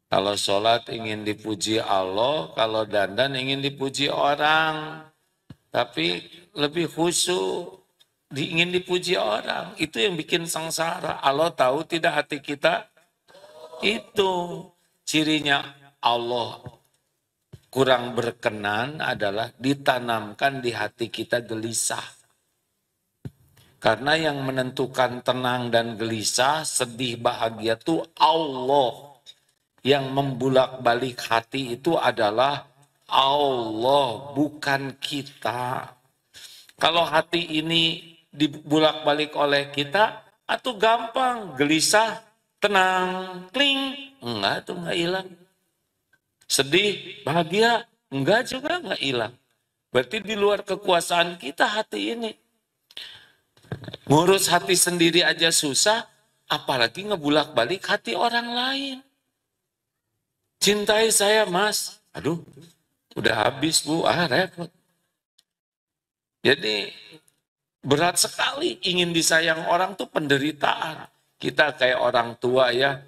Kalau sholat ingin dipuji Allah, kalau dandan ingin dipuji orang. Tapi lebih khusyuk, ingin dipuji orang. Itu yang bikin sengsara. Allah tahu tidak hati kita? Itu cirinya Allah kurang berkenan adalah ditanamkan di hati kita gelisah. Karena yang menentukan tenang dan gelisah, sedih, bahagia itu Allah. Yang membulak-balik hati itu adalah Allah, bukan kita. Kalau hati ini dibulak-balik oleh kita, atau gampang, gelisah, tenang, kling. Enggak, itu enggak hilang. Sedih, bahagia, enggak juga enggak hilang. Berarti di luar kekuasaan kita hati ini. Ngurus hati sendiri aja susah, apalagi ngebulak-balik hati orang lain. Cintai saya mas, aduh udah habis bu, repot. Jadi berat sekali ingin disayang orang tuh penderitaan. Kita kayak orang tua ya,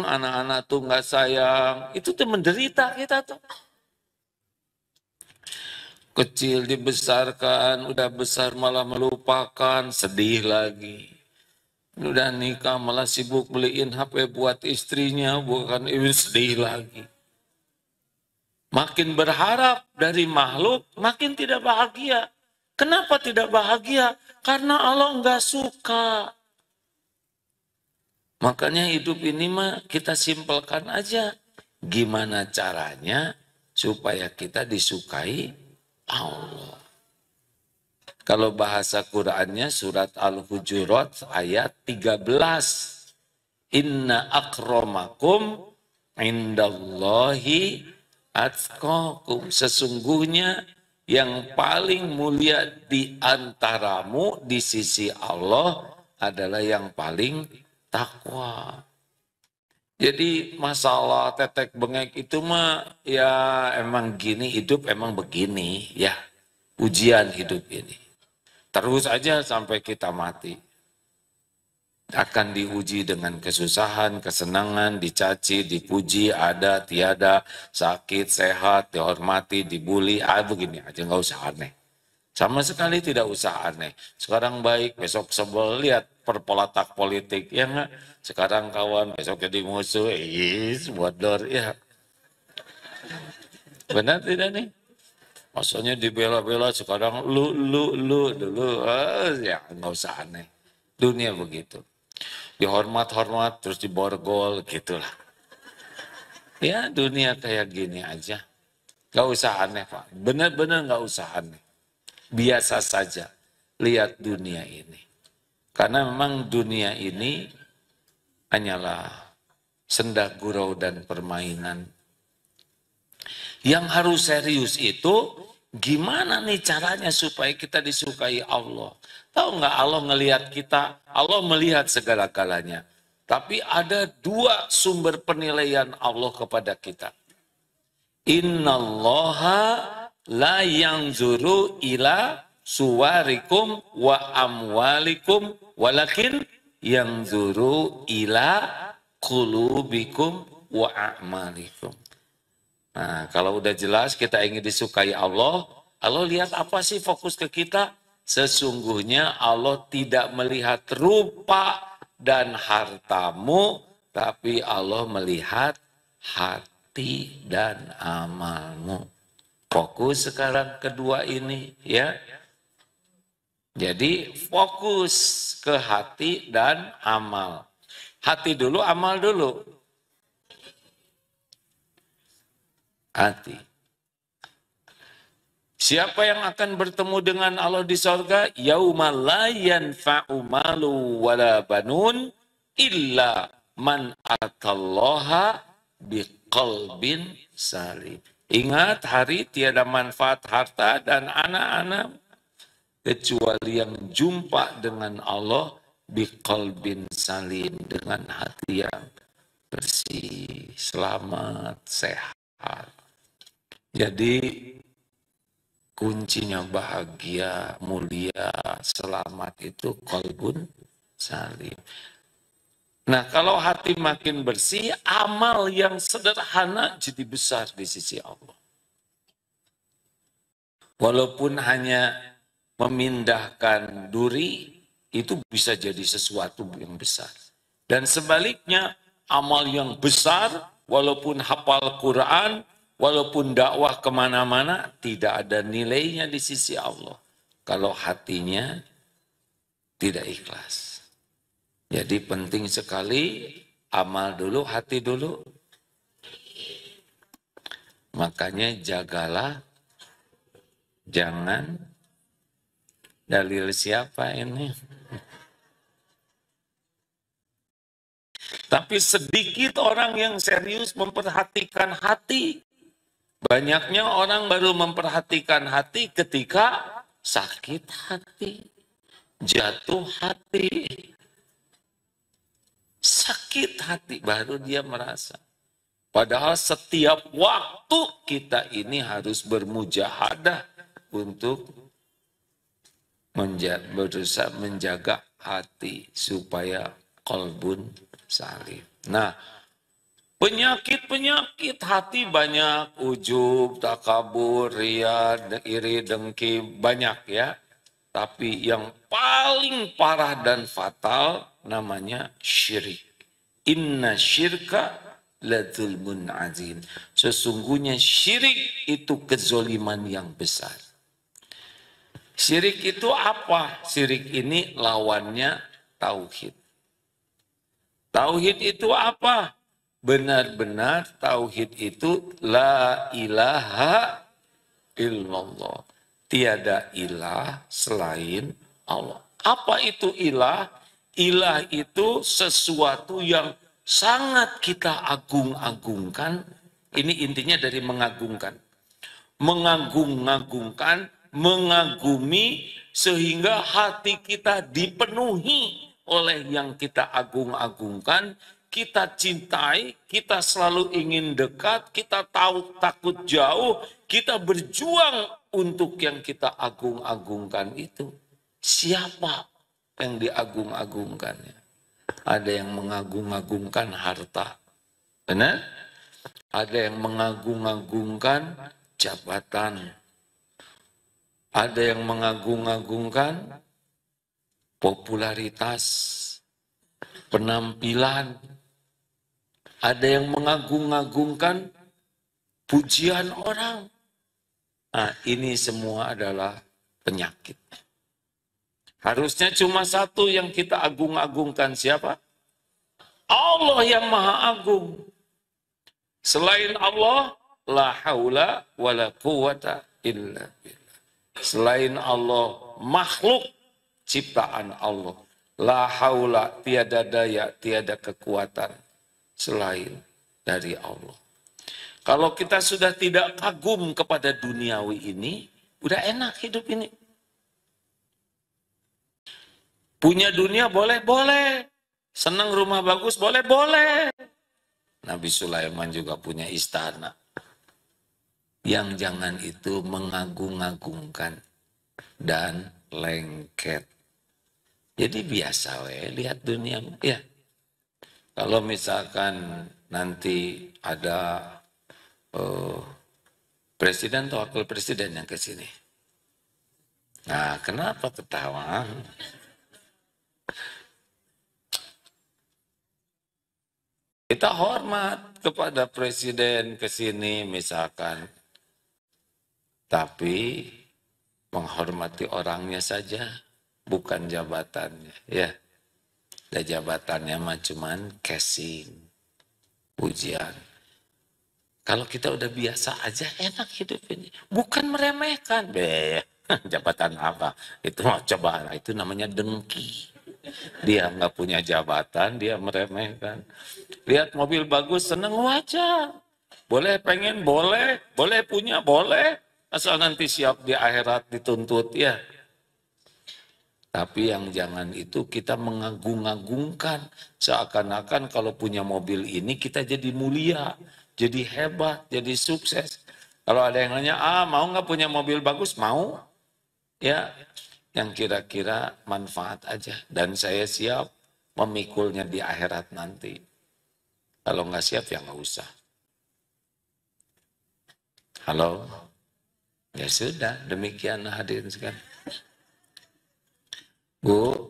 anak-anak tuh nggak sayang, itu tuh menderita kita tuh. Kecil dibesarkan, udah besar malah melupakan, sedih lagi. Udah nikah malah sibuk beliin HP buat istrinya, bukan sedih lagi. Makin berharap dari makhluk, makin tidak bahagia. Kenapa tidak bahagia? Karena Allah nggak suka. Makanya hidup ini mah kita simpelkan aja. Gimana caranya supaya kita disukai Allah. Kalau bahasa Qur'annya surat Al-Hujurat ayat 13. Inna akramakum indallahi atqakum. Sesungguhnya yang paling mulia di antaramu di sisi Allah adalah yang paling takwa. Jadi masalah tetek bengek itu mah ya emang gini, hidup emang begini ya. Ujian hidup ini. Terus aja sampai kita mati. Akan diuji dengan kesusahan, kesenangan, dicaci, dipuji, ada, tiada, sakit, sehat, dihormati, dibully, begini aja, nggak usah aneh. Sama sekali tidak usah aneh. Sekarang baik, besok sebel, lihat perpolatak politik, ya nggak? Sekarang kawan, besok jadi musuh, bodor, ya. Benar tidak nih? Maksudnya dibela-bela, sekarang lu, dulu, ya nggak usah aneh. Dunia begitu. Dihormat-hormat terus diborgol gitulah. Ya dunia kayak gini aja. Gak usah aneh Pak. Benar-benar gak usah aneh. Biasa saja. Lihat dunia ini. Karena memang dunia ini hanyalah senda gurau dan permainan. Yang harus serius itu gimana nih caranya supaya kita disukai Allah. Tahu nggak Allah ngelihat kita, Allah melihat segala-galanya. Tapi ada dua sumber penilaian Allah kepada kita. Innallaha la yanzuru ila suwarikum wa amwalikum walakin yanzuru ila qulubikum wa a'malikum. Nah, kalau udah jelas kita ingin disukai Allah, Allah lihat apa sih fokus ke kita? Sesungguhnya Allah tidak melihat rupa dan hartamu, tapi Allah melihat hati dan amalmu. Fokus sekarang kedua ini ya. Jadi fokus ke hati dan amal. Hati dulu, amal dulu. Hati. Siapa yang akan bertemu dengan Allah di sorga? Yauma la yanfa'u malu wala banun illa man atallaha biqalbin salim. Ingat hari tiada manfaat harta dan anak-anak kecuali yang jumpa dengan Allah biqalbin salim, dengan hati yang bersih, selamat, sehat. Jadi kuncinya bahagia, mulia, selamat itu qalbun salim. Nah, kalau hati makin bersih, amal yang sederhana jadi besar di sisi Allah. Walaupun hanya memindahkan duri, itu bisa jadi sesuatu yang besar. Dan sebaliknya, amal yang besar, walaupun hafal Quran, walaupun dakwah kemana-mana, tidak ada nilainya di sisi Allah. Kalau hatinya tidak ikhlas. Jadi penting sekali amal dulu, hati dulu. Makanya jagalah, jangan dalil siapa ini. Tapi sedikit orang yang serius memperhatikan hati. Banyaknya orang baru memperhatikan hati ketika sakit hati, jatuh hati. Sakit hati baru dia merasa. Padahal setiap waktu kita ini harus bermujahadah untuk berusaha menjaga hati supaya qalbun salim. Nah, penyakit-penyakit hati banyak, ujub, takabur, riya, iri, dengki, banyak ya. Tapi yang paling parah dan fatal namanya syirik. Inna syirka ladzulmun azim. Sesungguhnya syirik itu kezoliman yang besar. Syirik itu apa? Syirik ini lawannya tauhid. Tauhid itu apa? Benar-benar tauhid itu la ilaha illallah. Tiada ilah selain Allah. Apa itu ilah? Ilah itu sesuatu yang sangat kita agung-agungkan. Ini intinya dari mengagungkan. Mengagung-agungkan, mengagumi sehingga hati kita dipenuhi oleh yang kita agung-agungkan. Kita cintai, kita selalu ingin dekat, kita tahu takut jauh, kita berjuang untuk yang kita agung-agungkan itu. Siapa yang diagung-agungkannya? Ada yang mengagung-agungkan harta. Benar? Ada yang mengagung-agungkan jabatan. Ada yang mengagung-agungkan popularitas, penampilan. Ada yang mengagung-agungkan pujian orang. Nah, ini semua adalah penyakit. Harusnya cuma satu yang kita agung-agungkan, siapa? Allah yang Maha Agung. Selain Allah, la haula wa la quwata illa billah. Selain Allah, makhluk ciptaan Allah. La haula, tiada daya, tiada kekuatan selain dari Allah. Kalau kita sudah tidak kagum kepada duniawi ini, udah enak hidup ini. Punya dunia boleh, boleh. Senang rumah bagus, boleh, boleh. Nabi Sulaiman juga punya istana. Yang jangan itu mengagung-agungkan dan lengket. Jadi biasa lihat dunia. Ya. Kalau misalkan nanti ada presiden atau wakil presiden yang ke sini. Nah, kenapa ketawa? Kita hormat kepada presiden ke sini misalkan. Tapi menghormati orangnya saja, bukan jabatannya, ya. Dan jabatannya mah cuman casing, pujian. Kalau kita udah biasa aja enak hidup ini. Bukan meremehkan. Jabatan apa? Itu mah cobaan. Itu namanya dengki. Dia nggak punya jabatan, dia meremehkan. Lihat mobil bagus, seneng wajar. Boleh pengen, boleh. Boleh punya, boleh. Asal nanti siap di akhirat dituntut, ya. Tapi yang jangan itu kita mengagung-agungkan. Seakan-akan kalau punya mobil ini kita jadi mulia, jadi hebat, jadi sukses. Kalau ada yang nanya, mau nggak punya mobil bagus? Mau. Ya, yang kira-kira manfaat aja. Dan saya siap memikulnya di akhirat nanti. Kalau nggak siap ya nggak usah. Halo? Ya sudah, demikian hadirin sekalian. Bu,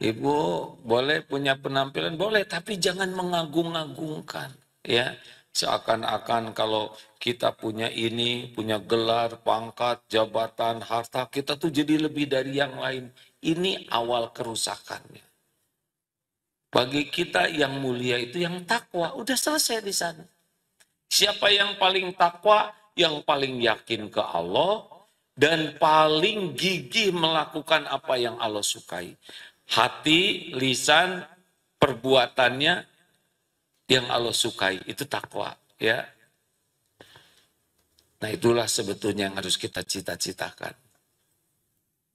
Ibu boleh punya penampilan, boleh, tapi jangan mengagung-agungkan. Ya, seakan-akan kalau kita punya ini, punya gelar, pangkat, jabatan, harta, kita tuh jadi lebih dari yang lain. Ini awal kerusakannya. Bagi kita yang mulia itu yang takwa, udah selesai di sana. Siapa yang paling takwa, yang paling yakin ke Allah, dan paling gigih melakukan apa yang Allah sukai. Hati, lisan, perbuatannya yang Allah sukai, itu takwa. Ya. Nah itulah sebetulnya yang harus kita cita-citakan.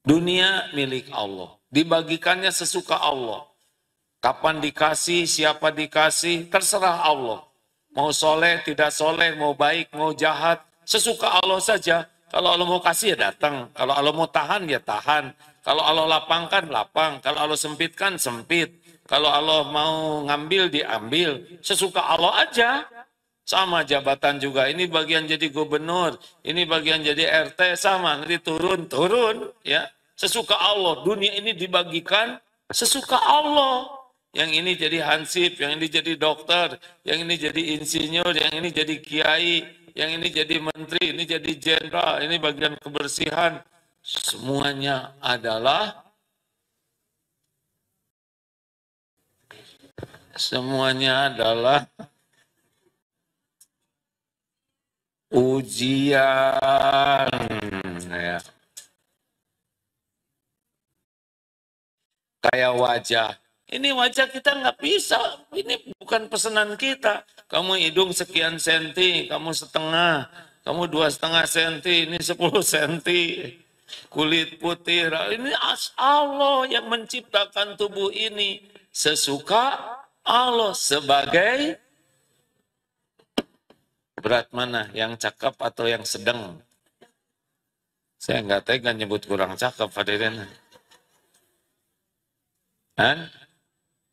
Dunia milik Allah, dibagikannya sesuka Allah. Kapan dikasih, siapa dikasih, terserah Allah. Mau soleh, tidak soleh, mau baik, mau jahat, sesuka Allah saja. Kalau Allah mau kasih ya datang, kalau Allah mau tahan ya tahan. Kalau Allah lapangkan, lapang. Kalau Allah sempitkan, sempit. Kalau Allah mau ngambil, diambil. Sesuka Allah aja. Sama jabatan juga, ini bagian jadi gubernur, ini bagian jadi RT, sama, nanti turun, ya. Sesuka Allah, dunia ini dibagikan sesuka Allah. Yang ini jadi hansip, yang ini jadi dokter, yang ini jadi insinyur, yang ini jadi kiai, yang ini jadi menteri, ini jadi jenderal, ini bagian kebersihan. Semuanya adalah ujian. Ya. Kayak wajah. Ini wajah kita nggak bisa. Ini bukan pesanan kita. Kamu hidung sekian senti, kamu setengah, kamu 2,5 senti, ini 10 senti. Kulit putih. Ini Allah yang menciptakan tubuh ini. Sesuka Allah sebagai berat mana? Yang cakep atau yang sedang? Saya nggak tega nyebut kurang cakep, hadirin. Kan?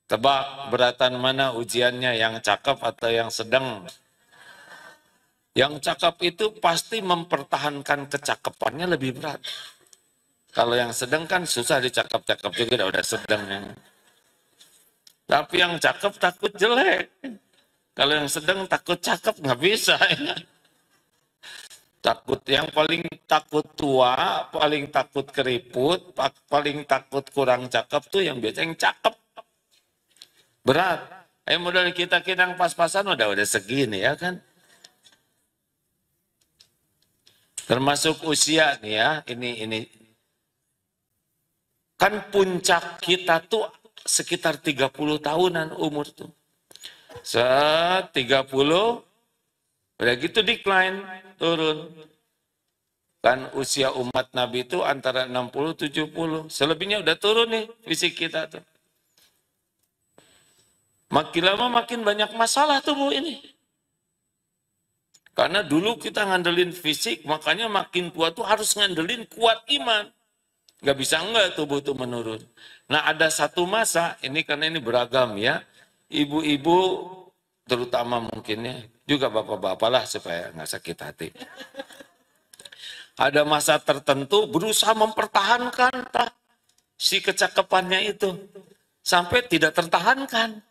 Tebak beratan mana ujiannya, yang cakep atau yang sedang? Yang cakep itu pasti mempertahankan kecakapannya lebih berat. Kalau yang sedang kan susah dicakap-cakap juga, udah sedang. Tapi yang cakep takut jelek. Kalau yang sedang takut cakep, nggak bisa. Ya. Takut, yang paling takut tua, paling takut keriput, paling takut kurang cakep tuh yang biasanya yang cakep. Berat. Modal kita yang pas-pasan udah segini ya kan. Termasuk usia nih ya, ini. Kan puncak kita tuh sekitar 30 tahunan umur tuh. 30, udah gitu decline, turun. Kan usia umat Nabi itu antara 60-70. Selebihnya udah turun nih fisik kita tuh. Makin lama makin banyak masalah tubuh ini. Karena dulu kita ngandelin fisik, makanya makin tua tuh harus ngandelin kuat iman. Gak bisa enggak tubuh itu menurun. Nah ada satu masa, ini karena ini beragam ya. Ibu-ibu terutama mungkin ya, juga bapak-bapak lah supaya nggak sakit hati. Ada masa tertentu berusaha mempertahankan si kecakapannya itu. Sampai tidak tertahankan.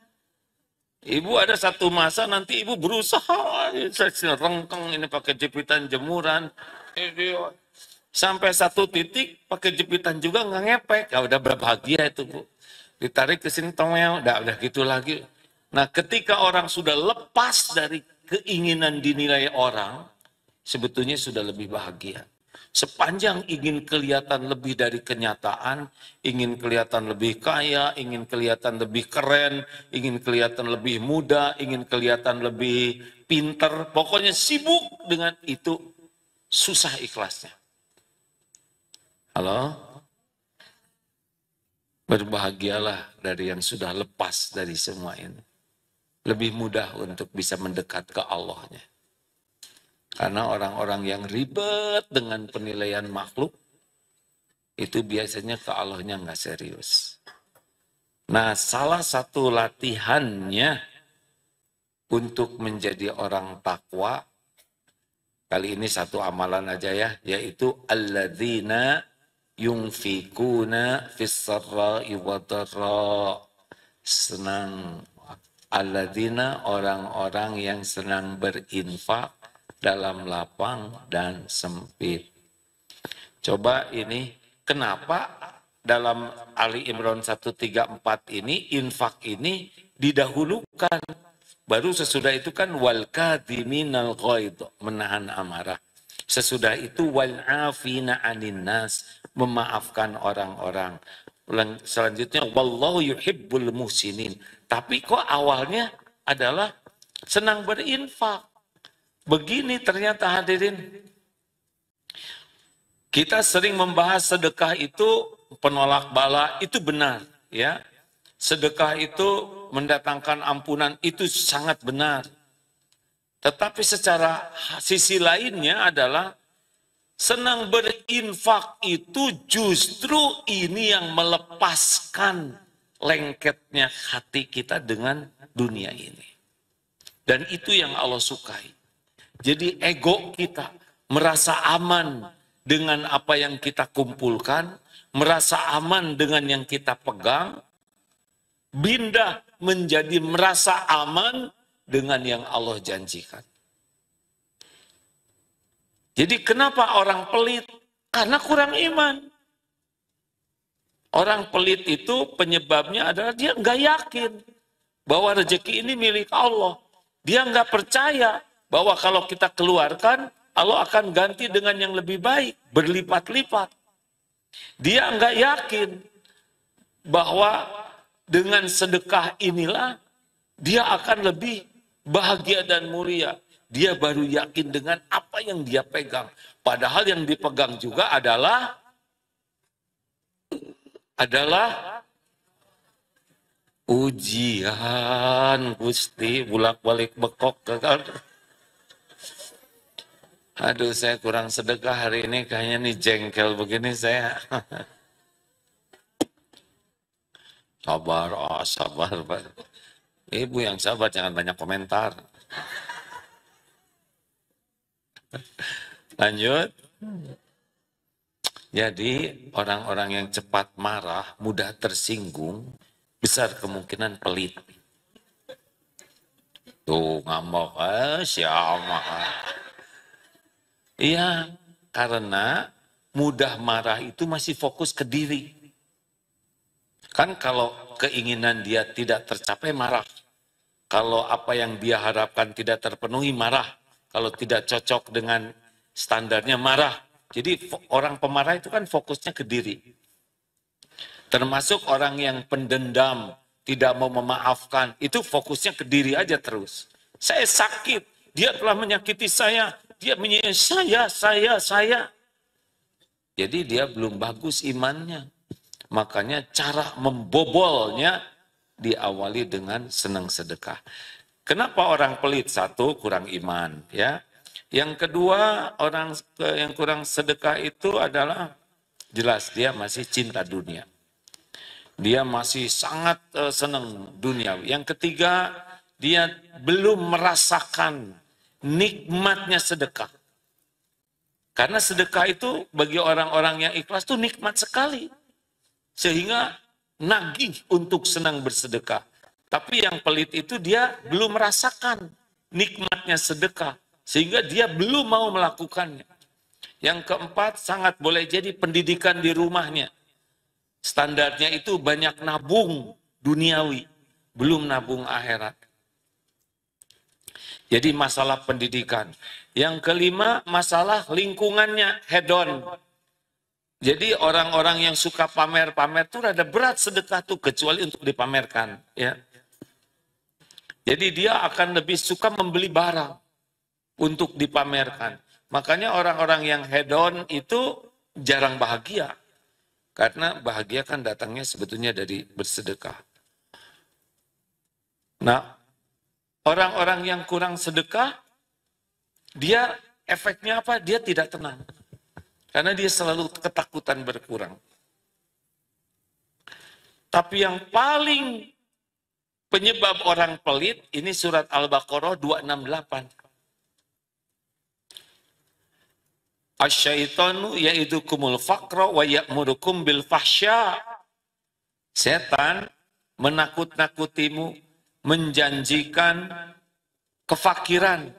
Ibu ada satu masa nanti ibu berusaha, rengkeng ini pakai jepitan jemuran. Sampai satu titik pakai jepitan juga nggak ngepek. Ya udah berbahagia itu Bu. Ditarik ke sini tongel, udah gitu lagi. Nah ketika orang sudah lepas dari keinginan dinilai orang, sebetulnya sudah lebih bahagia. Sepanjang ingin kelihatan lebih dari kenyataan, ingin kelihatan lebih kaya, ingin kelihatan lebih keren, ingin kelihatan lebih muda, ingin kelihatan lebih pinter, pokoknya sibuk dengan itu, susah ikhlasnya. Halo? Berbahagialah dari yang sudah lepas dari semua ini. Lebih mudah untuk bisa mendekat ke Allahnya. Karena orang-orang yang ribet dengan penilaian makhluk, itu biasanya ke Allahnya nggak serius. Nah, salah satu latihannya untuk menjadi orang takwa, kali ini satu amalan aja ya, yaitu alladzina yunfikuna fis-sarra'i wa-dharra. Senang, alladzina orang-orang yang senang berinfak dalam lapang dan sempit. Coba ini, kenapa dalam Ali Imran 134 ini, infak ini didahulukan. Baru sesudah itu kan wal kadhiminal ghaidh, menahan amarah. Sesudah itu wal afina 'anin nas, memaafkan orang-orang. Selanjutnya wallahu yuhibbul muhsinin. Tapi kok awalnya adalah senang berinfak. Begini ternyata hadirin. Kita sering membahas sedekah itu penolak bala, itu benar, ya. Sedekah itu mendatangkan ampunan, itu sangat benar. Tetapi secara sisi lainnya adalah senang berinfak itu justru ini yang melepaskan lengketnya hati kita dengan dunia ini. Dan itu yang Allah sukai. Jadi ego kita merasa aman dengan apa yang kita kumpulkan, merasa aman dengan yang kita pegang, pindah menjadi merasa aman dengan yang Allah janjikan. Jadi kenapa orang pelit? Karena kurang iman. Orang pelit itu penyebabnya adalah dia nggak yakin bahwa rezeki ini milik Allah. Dia nggak percaya bahwa kalau kita keluarkan, Allah akan ganti dengan yang lebih baik, berlipat-lipat. Dia nggak yakin bahwa dengan sedekah inilah dia akan lebih bahagia dan mulia. Dia baru yakin dengan apa yang dia pegang. Padahal yang dipegang juga adalah ujian. Gusti bolak-balik bekok. Aduh, saya kurang sedekah hari ini, kayaknya nih jengkel begini saya. Sabar, sabar, Pak. Ibu yang sabar, jangan banyak komentar. Lanjut. Jadi, orang-orang yang cepat marah, mudah tersinggung, besar kemungkinan pelit. Tuh, ngambek, siapa? Iya, karena mudah marah itu masih fokus ke diri. Kan kalau keinginan dia tidak tercapai, marah. Kalau apa yang dia harapkan tidak terpenuhi, marah. Kalau tidak cocok dengan standarnya, marah. Jadi orang pemarah itu kan fokusnya ke diri. Termasuk orang yang pendendam, tidak mau memaafkan, itu fokusnya ke diri aja terus. Saya sakit, dia telah menyakiti saya, dia menyiksa saya. Jadi dia belum bagus imannya. Makanya cara membobolnya diawali dengan senang sedekah. Kenapa orang pelit? Satu, kurang iman, ya. Yang kedua, orang yang kurang sedekah itu adalah jelas dia masih cinta dunia. Dia masih sangat senang dunia. Yang ketiga, dia belum merasakan nikmatnya sedekah. Karena sedekah itu bagi orang-orang yang ikhlas itu nikmat sekali. Sehingga nagih untuk senang bersedekah. Tapi yang pelit itu dia belum merasakan nikmatnya sedekah. Sehingga dia belum mau melakukannya. Yang keempat, sangat boleh jadi pendidikan di rumahnya. Standarnya itu banyak nabung duniawi, belum nabung akhirat. Jadi masalah pendidikan. Yang kelima, masalah lingkungannya, hedon. Jadi orang-orang yang suka pamer-pamer itu rada berat sedekah tuh, kecuali untuk dipamerkan. Ya. Jadi dia akan lebih suka membeli barang untuk dipamerkan. Makanya orang-orang yang hedon itu jarang bahagia. Karena bahagia kan datangnya sebetulnya dari bersedekah. Nah, orang-orang yang kurang sedekah, dia efeknya apa? Dia tidak tenang. Karena dia selalu ketakutan berkurang. Tapi yang paling penyebab orang pelit, ini surat Al-Baqarah 268. Asyaitanu ya'idukumul faqra wa ya'murukum bil fahsya. Setan menakut-nakutimu, menjanjikan kefakiran.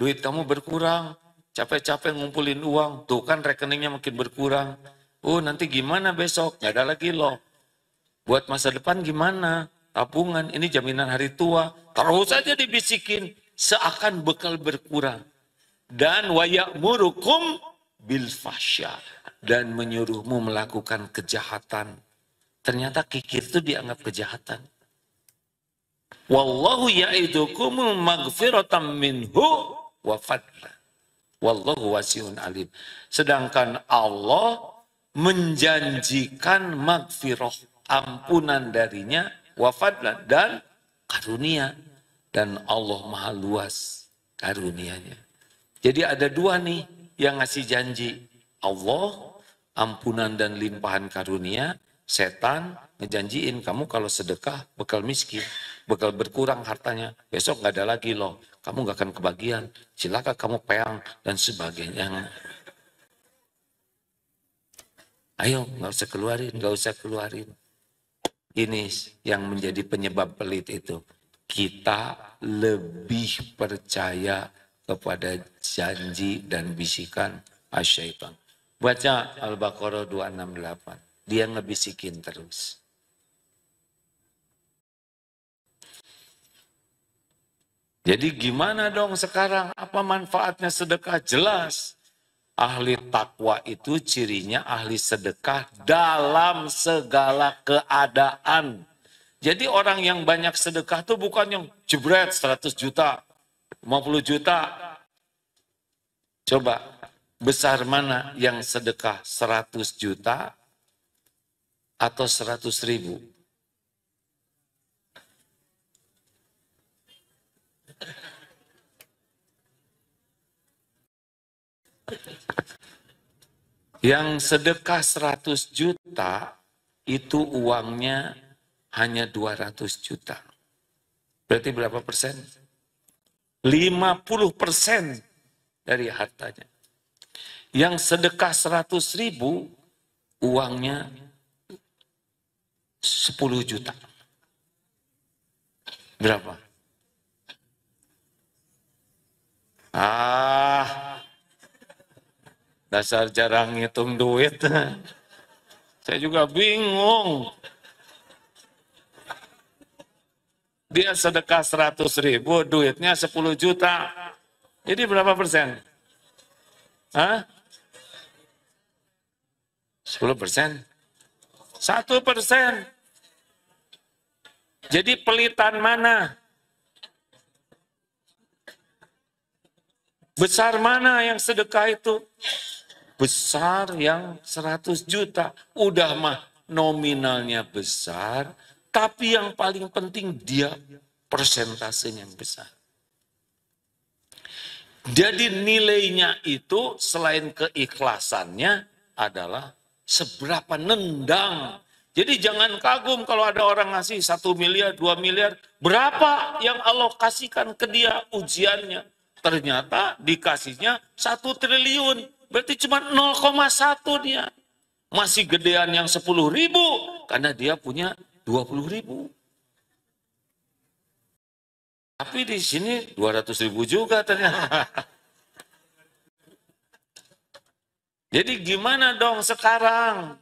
Duit kamu berkurang, capek-capek ngumpulin uang, tuh kan rekeningnya makin berkurang. Nanti gimana besok? Gak ada lagi loh. Buat masa depan gimana? Tabungan, ini jaminan hari tua. Terus saja dibisikin, seakan bekal berkurang. Dan wa ya'murukum bil fahsya, dan menyuruhmu melakukan kejahatan. Ternyata kikir itu dianggap kejahatan. Wallahu ya'idukum maghfiratan minhu wa fadla. Wallahu wasi'un alim. Sedangkan Allah menjanjikan maghfirah, ampunan darinya, wa fadla, dan karunia. Dan Allah maha luas karunianya. Jadi ada dua nih yang ngasih janji. Allah, ampunan dan limpahan karunia. Setan ngejanjiin, kamu kalau sedekah bekal miskin, bekal berkurang hartanya. Besok nggak ada lagi loh, kamu nggak akan kebagian. Silakan kamu peang dan sebagainya. Ayo, nggak usah keluarin, nggak usah keluarin. Ini yang menjadi penyebab pelit itu. Kita lebih percaya kepada janji dan bisikan asyaitan. Baca Al-Baqarah 268. Dia ngebisikin terus. Jadi gimana dong sekarang? Apa manfaatnya sedekah? Jelas. Ahli takwa itu cirinya ahli sedekah dalam segala keadaan. Jadi orang yang banyak sedekah itu bukan yang jebret 100 juta. 50 juta. Coba, besar mana yang sedekah 100 juta atau 100.000? Yang sedekah 100 juta itu uangnya hanya 200 juta. Berarti berapa persen? 50% dari hartanya. Yang sedekah 100.000 uangnya 10 juta. Berapa? Dasar jarang ngitung duit. Saya juga bingung. Dia sedekah 100.000, duitnya 10 juta. Jadi berapa persen? 10%? 1%. Jadi pelitan mana? Besar mana yang sedekah itu? Besar yang 100 juta. Udah mah nominalnya besar, tapi yang paling penting dia persentasenya yang besar. Jadi nilainya itu selain keikhlasannya adalah seberapa nendang. Jadi jangan kagum kalau ada orang ngasih 1 miliar, 2 miliar. Berapa yang Allah kasihkan ke dia ujiannya? Ternyata dikasihnya 1 triliun. Berarti cuma 0,1 dia. Masih gedean yang 10.000 karena dia punya 20.000. Tapi di sini 200.000 juga ternyata. Jadi gimana dong sekarang?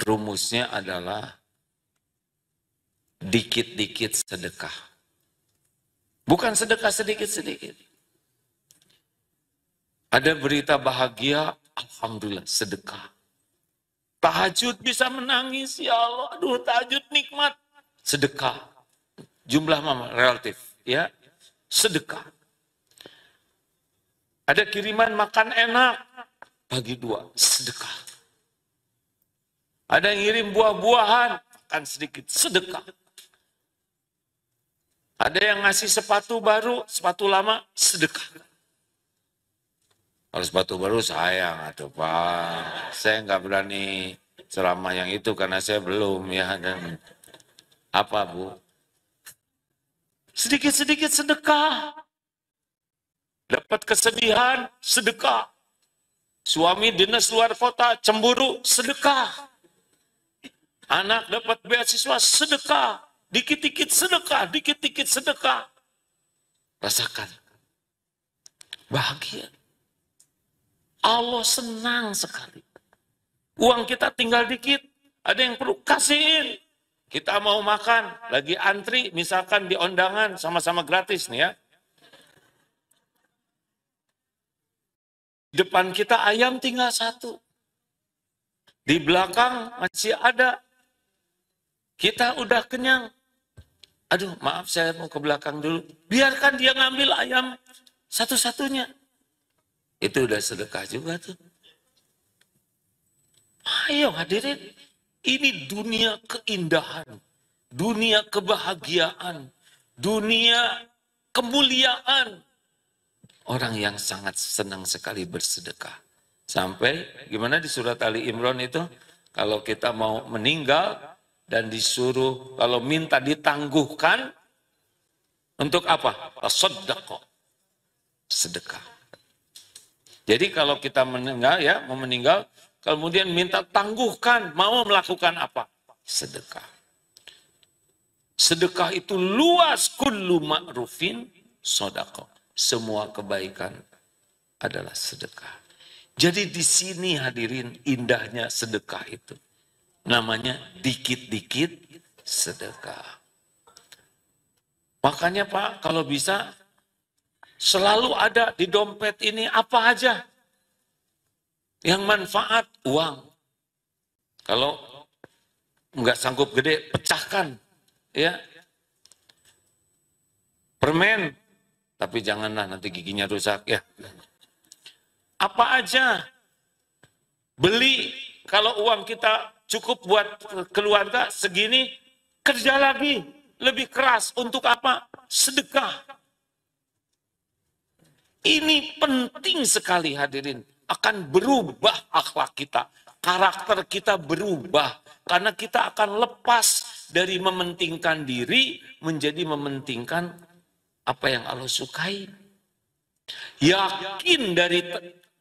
Rumusnya adalah dikit-dikit sedekah. Bukan sedekah sedikit-sedikit. Ada berita bahagia, alhamdulillah sedekah. Tahajud bisa menangis, ya Allah, aduh tahajud nikmat. Sedekah. Jumlah mama relatif, ya. Sedekah. Ada kiriman makan enak, bagi 2, sedekah. Ada yang ngirim buah-buahan, makan sedikit, sedekah. Ada yang ngasih sepatu baru, sepatu lama, sedekah. Kalau sepatu baru sayang, atuh Pak. Saya nggak berani ceramah yang itu karena saya belum ya. Dan apa Bu? Sedikit-sedikit sedekah. Dapat kesedihan, sedekah. Suami dinas luar kota, cemburu, sedekah. Anak dapat beasiswa, sedekah. Dikit-dikit sedekah, dikit-dikit sedekah. Rasakan. Bahagia. Allah senang sekali. Uang kita tinggal dikit, ada yang perlu kasihin. Kita mau makan, lagi antri, misalkan di undangan, sama-sama gratis nih ya. Depan kita ayam tinggal satu. Di belakang masih ada. Kita udah kenyang. Aduh, maaf saya mau ke belakang dulu. Biarkan dia ngambil ayam satu-satunya. Itu udah sedekah juga tuh. Ayo hadirin. Ini dunia keindahan. Dunia kebahagiaan. Dunia kemuliaan. Orang yang sangat senang sekali bersedekah. Sampai gimana di surat Ali Imran itu, kalau kita mau meninggal dan disuruh kalau minta ditangguhkan untuk apa? Sedekah. Sedekah. Jadi kalau kita meninggal ya, mau meninggal, kemudian minta tangguhkan, mau melakukan apa? Sedekah. Sedekah itu luas, kullu ma'rufin sedekah. Semua kebaikan adalah sedekah. Jadi di sini hadirin indahnya sedekah itu. Namanya dikit-dikit sedekah. Makanya Pak, kalau bisa selalu ada di dompet ini apa aja yang manfaat, uang. Kalau nggak sanggup gede, pecahkan, ya. Permen, tapi janganlah nanti giginya rusak ya. Apa aja beli, kalau uang kita cukup buat keluarga segini, kerja lagi lebih keras untuk apa? Sedekah. Ini penting sekali hadirin. Akan berubah akhlak kita. Karakter kita berubah. Karena kita akan lepas dari mementingkan diri menjadi mementingkan apa yang Allah sukai. Yakin dari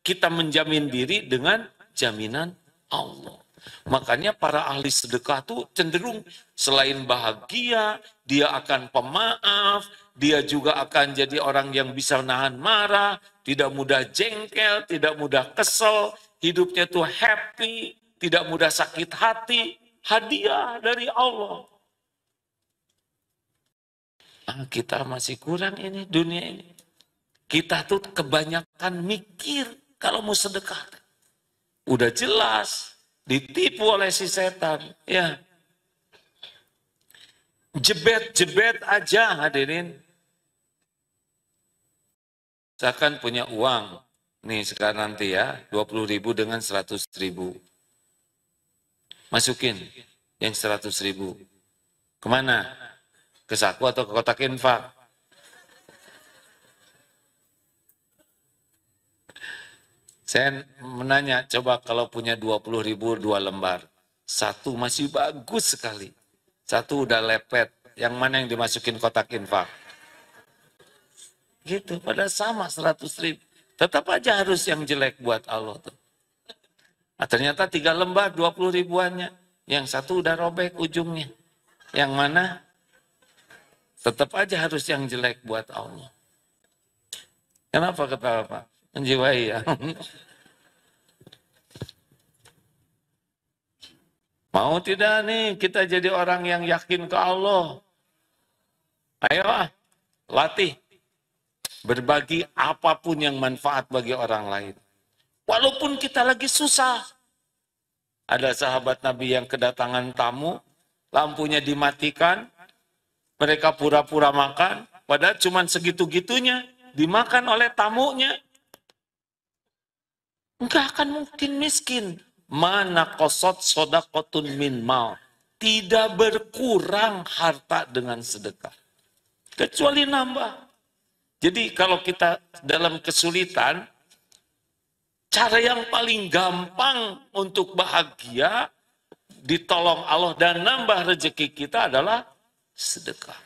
kita menjamin diri dengan jaminan Allah. Makanya para ahli sedekah itu cenderung selain bahagia, dia akan pemaaf, dia juga akan jadi orang yang bisa nahan marah, tidak mudah jengkel, tidak mudah kesel, hidupnya tuh happy, tidak mudah sakit hati, hadiah dari Allah. Kita masih kurang ini dunia ini. Kita tuh kebanyakan mikir kalau mau sedekah. Udah jelas ditipu oleh si setan, ya. Jebet-jebet aja hadirin. Misalkan punya uang, nih sekarang nanti ya, 20.000 dengan 100.000. Masukin yang 100.000. Kemana? Ke saku atau ke kotak infak? Saya menanya, coba kalau punya 20.000 2 lembar. Satu masih bagus sekali. Satu udah lepet. Yang mana yang dimasukin kotak infak? Gitu, pada sama 100.000. Tetap aja harus yang jelek buat Allah tuh. Nah, ternyata 3 lembar 20 ribuannya. Yang satu udah robek ujungnya. Yang mana? Tetap aja harus yang jelek buat Allah. Kenapa ketawa Pak? Menjiwai ya. Mau tidak nih kita jadi orang yang yakin ke Allah? Ayo latih. Berbagi apapun yang manfaat bagi orang lain. Walaupun kita lagi susah. Ada sahabat Nabi yang kedatangan tamu, lampunya dimatikan, mereka pura-pura makan, padahal cuma segitu-gitunya, dimakan oleh tamunya. Enggak akan mungkin miskin. Mana kosot sodakotun min mal. Tidak berkurang harta dengan sedekah. Kecuali nambah. Jadi kalau kita dalam kesulitan, cara yang paling gampang untuk bahagia ditolong Allah dan nambah rezeki kita adalah sedekah.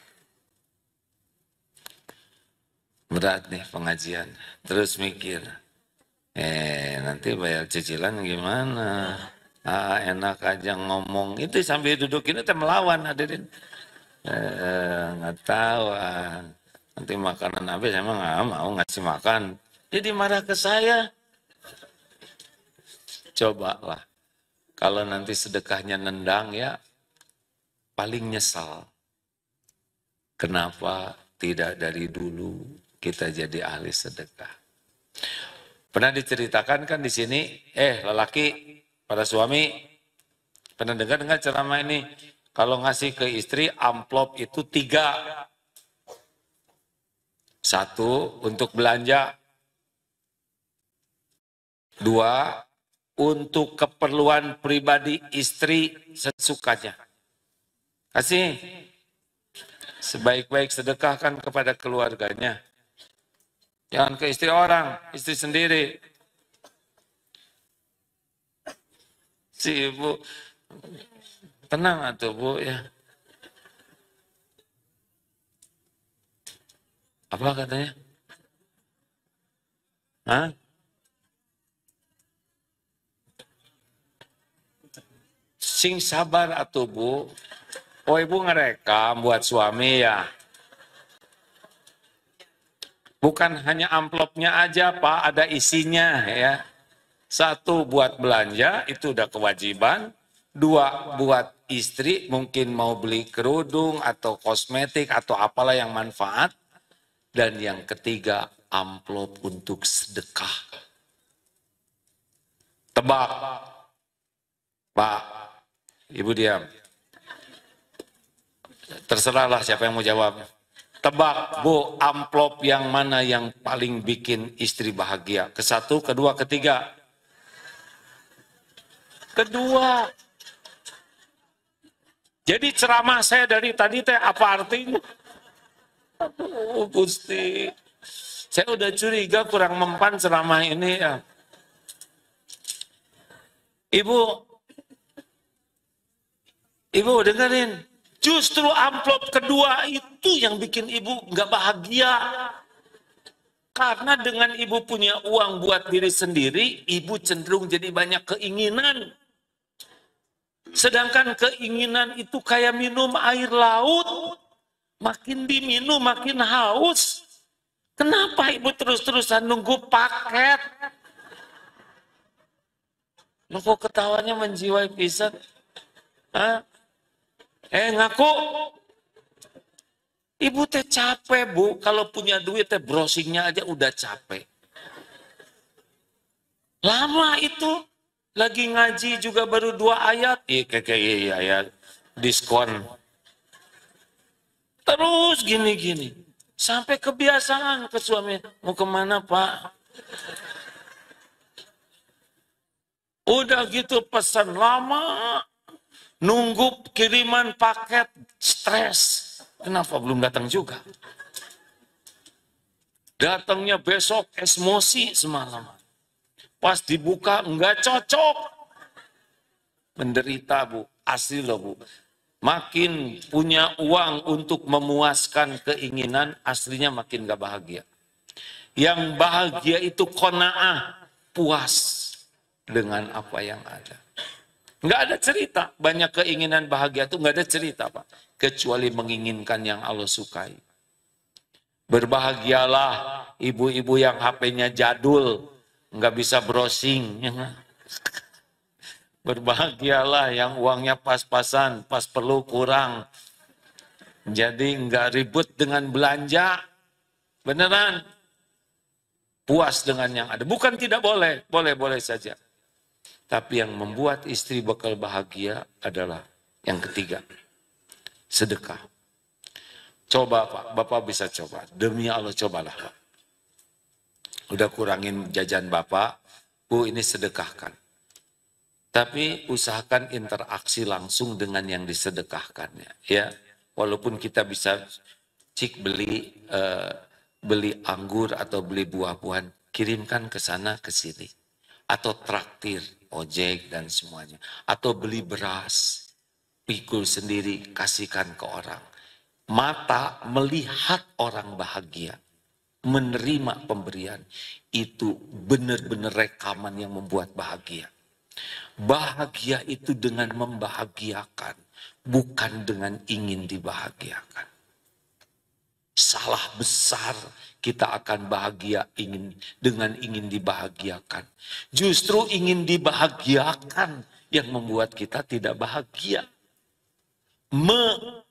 Berat nih pengajian. Terus mikir, nanti bayar cicilan gimana? Enak aja ngomong. Itu sambil duduk ini melawan hadirin. Nggak tahu. Nanti makanan habis emang nggak mau ngasih makan. Jadi marah ke saya. Cobalah. Kalau nanti sedekahnya nendang ya, paling nyesal. Kenapa tidak dari dulu kita jadi ahli sedekah? Pernah diceritakan kan di sini, lelaki, para suami, pernah dengar ceramah ini, kalau ngasih ke istri amplop itu 3. 1 untuk belanja, 2 untuk keperluan pribadi istri sesukanya. Kasih sebaik-baik sedekahkan kepada keluarganya. Jangan ke istri orang, istri sendiri. Si ibu, tenang atuh Bu ya. Apa katanya? Hah? Sing sabar atuh Bu. Oh ibu ngerekam buat suami ya. Bukan hanya amplopnya aja Pak, ada isinya ya. 1 buat belanja, itu udah kewajiban. 2 buat istri, mungkin mau beli kerudung atau kosmetik atau apalah yang manfaat. Dan yang ketiga, amplop untuk sedekah. Tebak. Pak, Ibu diam. Terserahlah siapa yang mau jawab. Tebak, Bu, amplop yang mana yang paling bikin istri bahagia? Ke-1, kedua, ketiga? Kedua. Jadi ceramah saya dari tadi teh apa artinya? Aduh, Gusti. Saya udah curiga kurang mempan ceramah ini ya. Ibu dengerin. Justru amplop kedua itu yang bikin ibu nggak bahagia. Karena dengan ibu punya uang buat diri sendiri, ibu cenderung jadi banyak keinginan. Sedangkan keinginan itu kayak minum air laut. Makin diminum, makin haus. Kenapa ibu terus-terusan nunggu paket? Loh kok ketawanya menjiwai pisan? Hah? Ngaku. Ibu teh capek Bu, kalau punya duit teh browsingnya aja udah capek. Lama itu, lagi ngaji juga baru 2 ayat. Iya ayat diskon. Terus gini-gini. Sampai kebiasaan ke suami. Mau kemana Pak? Udah gitu pesan lama. Nunggu kiriman paket, stres. Kenapa belum datang juga? Datangnya besok, emosi semalam. Pas dibuka, enggak cocok. Menderita Bu, asli loh Bu. Makin punya uang untuk memuaskan keinginan, aslinya makin enggak bahagia. Yang bahagia itu qanaah, puas dengan apa yang ada. Nggak ada cerita, banyak keinginan bahagia itu nggak ada cerita Pak. Kecuali menginginkan yang Allah sukai. Berbahagialah ibu-ibu yang HP-nya jadul, nggak bisa browsing. Berbahagialah yang uangnya pas-pasan, pas perlu kurang. Jadi nggak ribut dengan belanja, beneran. Puas dengan yang ada. Bukan tidak boleh, boleh-boleh saja. Tapi yang membuat istri bakal bahagia adalah yang ketiga, sedekah. Coba Pak, Bapak bisa coba. Demi Allah cobalah Pak. Udah kurangin jajan Bapak, Bu ini sedekahkan. Tapi usahakan interaksi langsung dengan yang disedekahkannya. Ya, walaupun kita bisa beli anggur atau beli buah-buahan, kirimkan ke sana ke sini. Atau traktir. ojek dan semuanya. Atau beli beras, pikul sendiri, kasihkan ke orang. Mata melihat orang bahagia, menerima pemberian, itu benar-benar rekaman yang membuat bahagia. Bahagia itu dengan membahagiakan, bukan dengan ingin dibahagiakan. Salah besar kita akan bahagia dengan ingin dibahagiakan. Justru ingin dibahagiakan yang membuat kita tidak bahagia.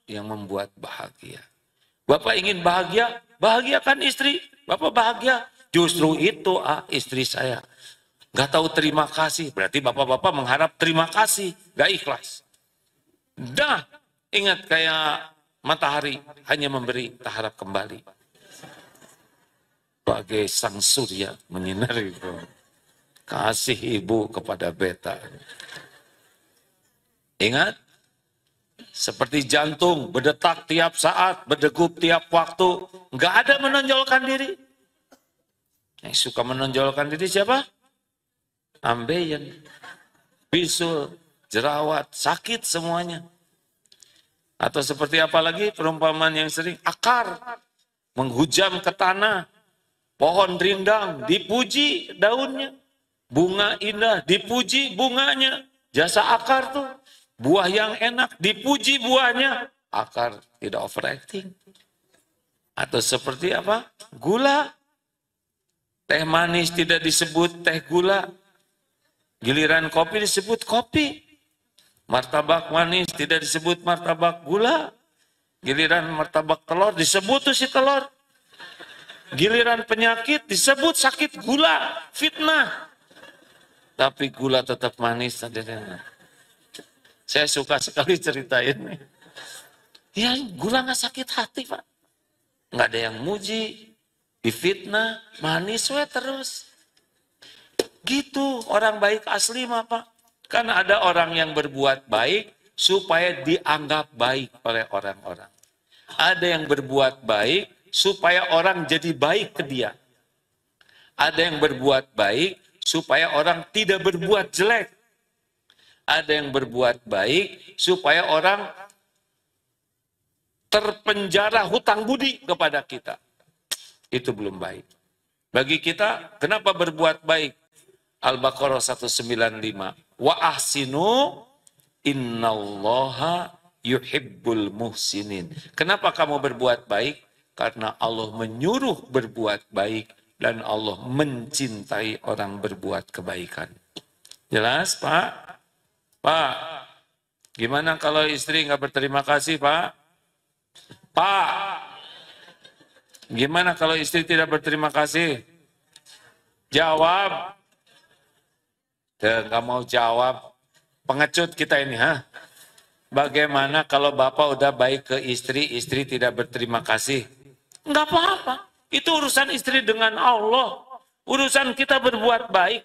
Yang membuat bahagia. Bapak ingin bahagia, bahagiakan istri. Bapak bahagia, justru itu istri saya. Gak tahu terima kasih, berarti bapak-bapak mengharap terima kasih, gak ikhlas. Dah, ingat kayak matahari hanya memberi, tak harap kembali. Bagai sang surya menyinari itu. Kasih ibu kepada beta. Ingat, seperti jantung berdetak tiap saat, berdegup tiap waktu, nggak ada menonjolkan diri. Yang suka menonjolkan diri siapa? Ambeien, bisul, jerawat, sakit semuanya. Atau seperti apa lagi perumpamaan yang sering? Akar, menghujam ke tanah. Pohon rindang, dipuji daunnya. Bunga indah, dipuji bunganya. Jasa akar tuh. Buah yang enak, dipuji buahnya. Akar tidak overacting. Atau seperti apa? Gula. Teh manis tidak disebut teh gula. Giliran kopi disebut kopi. Martabak manis tidak disebut martabak gula. Giliran martabak telur disebut tuh si telur. Giliran penyakit disebut sakit gula. Fitnah. Tapi gula tetap manis. Saya suka sekali ceritain. Ya gula gak sakit hati Pak. Gak ada yang muji. Difitnah. Manis we terus. Gitu orang baik asli mah Pak. Karena ada orang yang berbuat baik supaya dianggap baik oleh orang-orang. Ada yang berbuat baik supaya orang jadi baik ke dia. Ada yang berbuat baik supaya orang tidak berbuat jelek. Ada yang berbuat baik supaya orang terpenjara hutang budi kepada kita. Itu belum baik. Bagi kita, kenapa berbuat baik? Al-Baqarah 195. Wa ahsinu innallaha yuhibbul muhsinin. Kenapa kamu berbuat baik? Karena Allah menyuruh berbuat baik dan Allah mencintai orang berbuat kebaikan. Jelas Pak? Pak, gimana kalau istri nggak berterima kasih Pak? Pak, gimana kalau istri tidak berterima kasih? Jawab. Nggak mau jawab, pengecut kita ini, ha? Bagaimana kalau bapak udah baik ke istri, istri tidak berterima kasih? Nggak apa-apa, itu urusan istri dengan Allah. Urusan kita berbuat baik.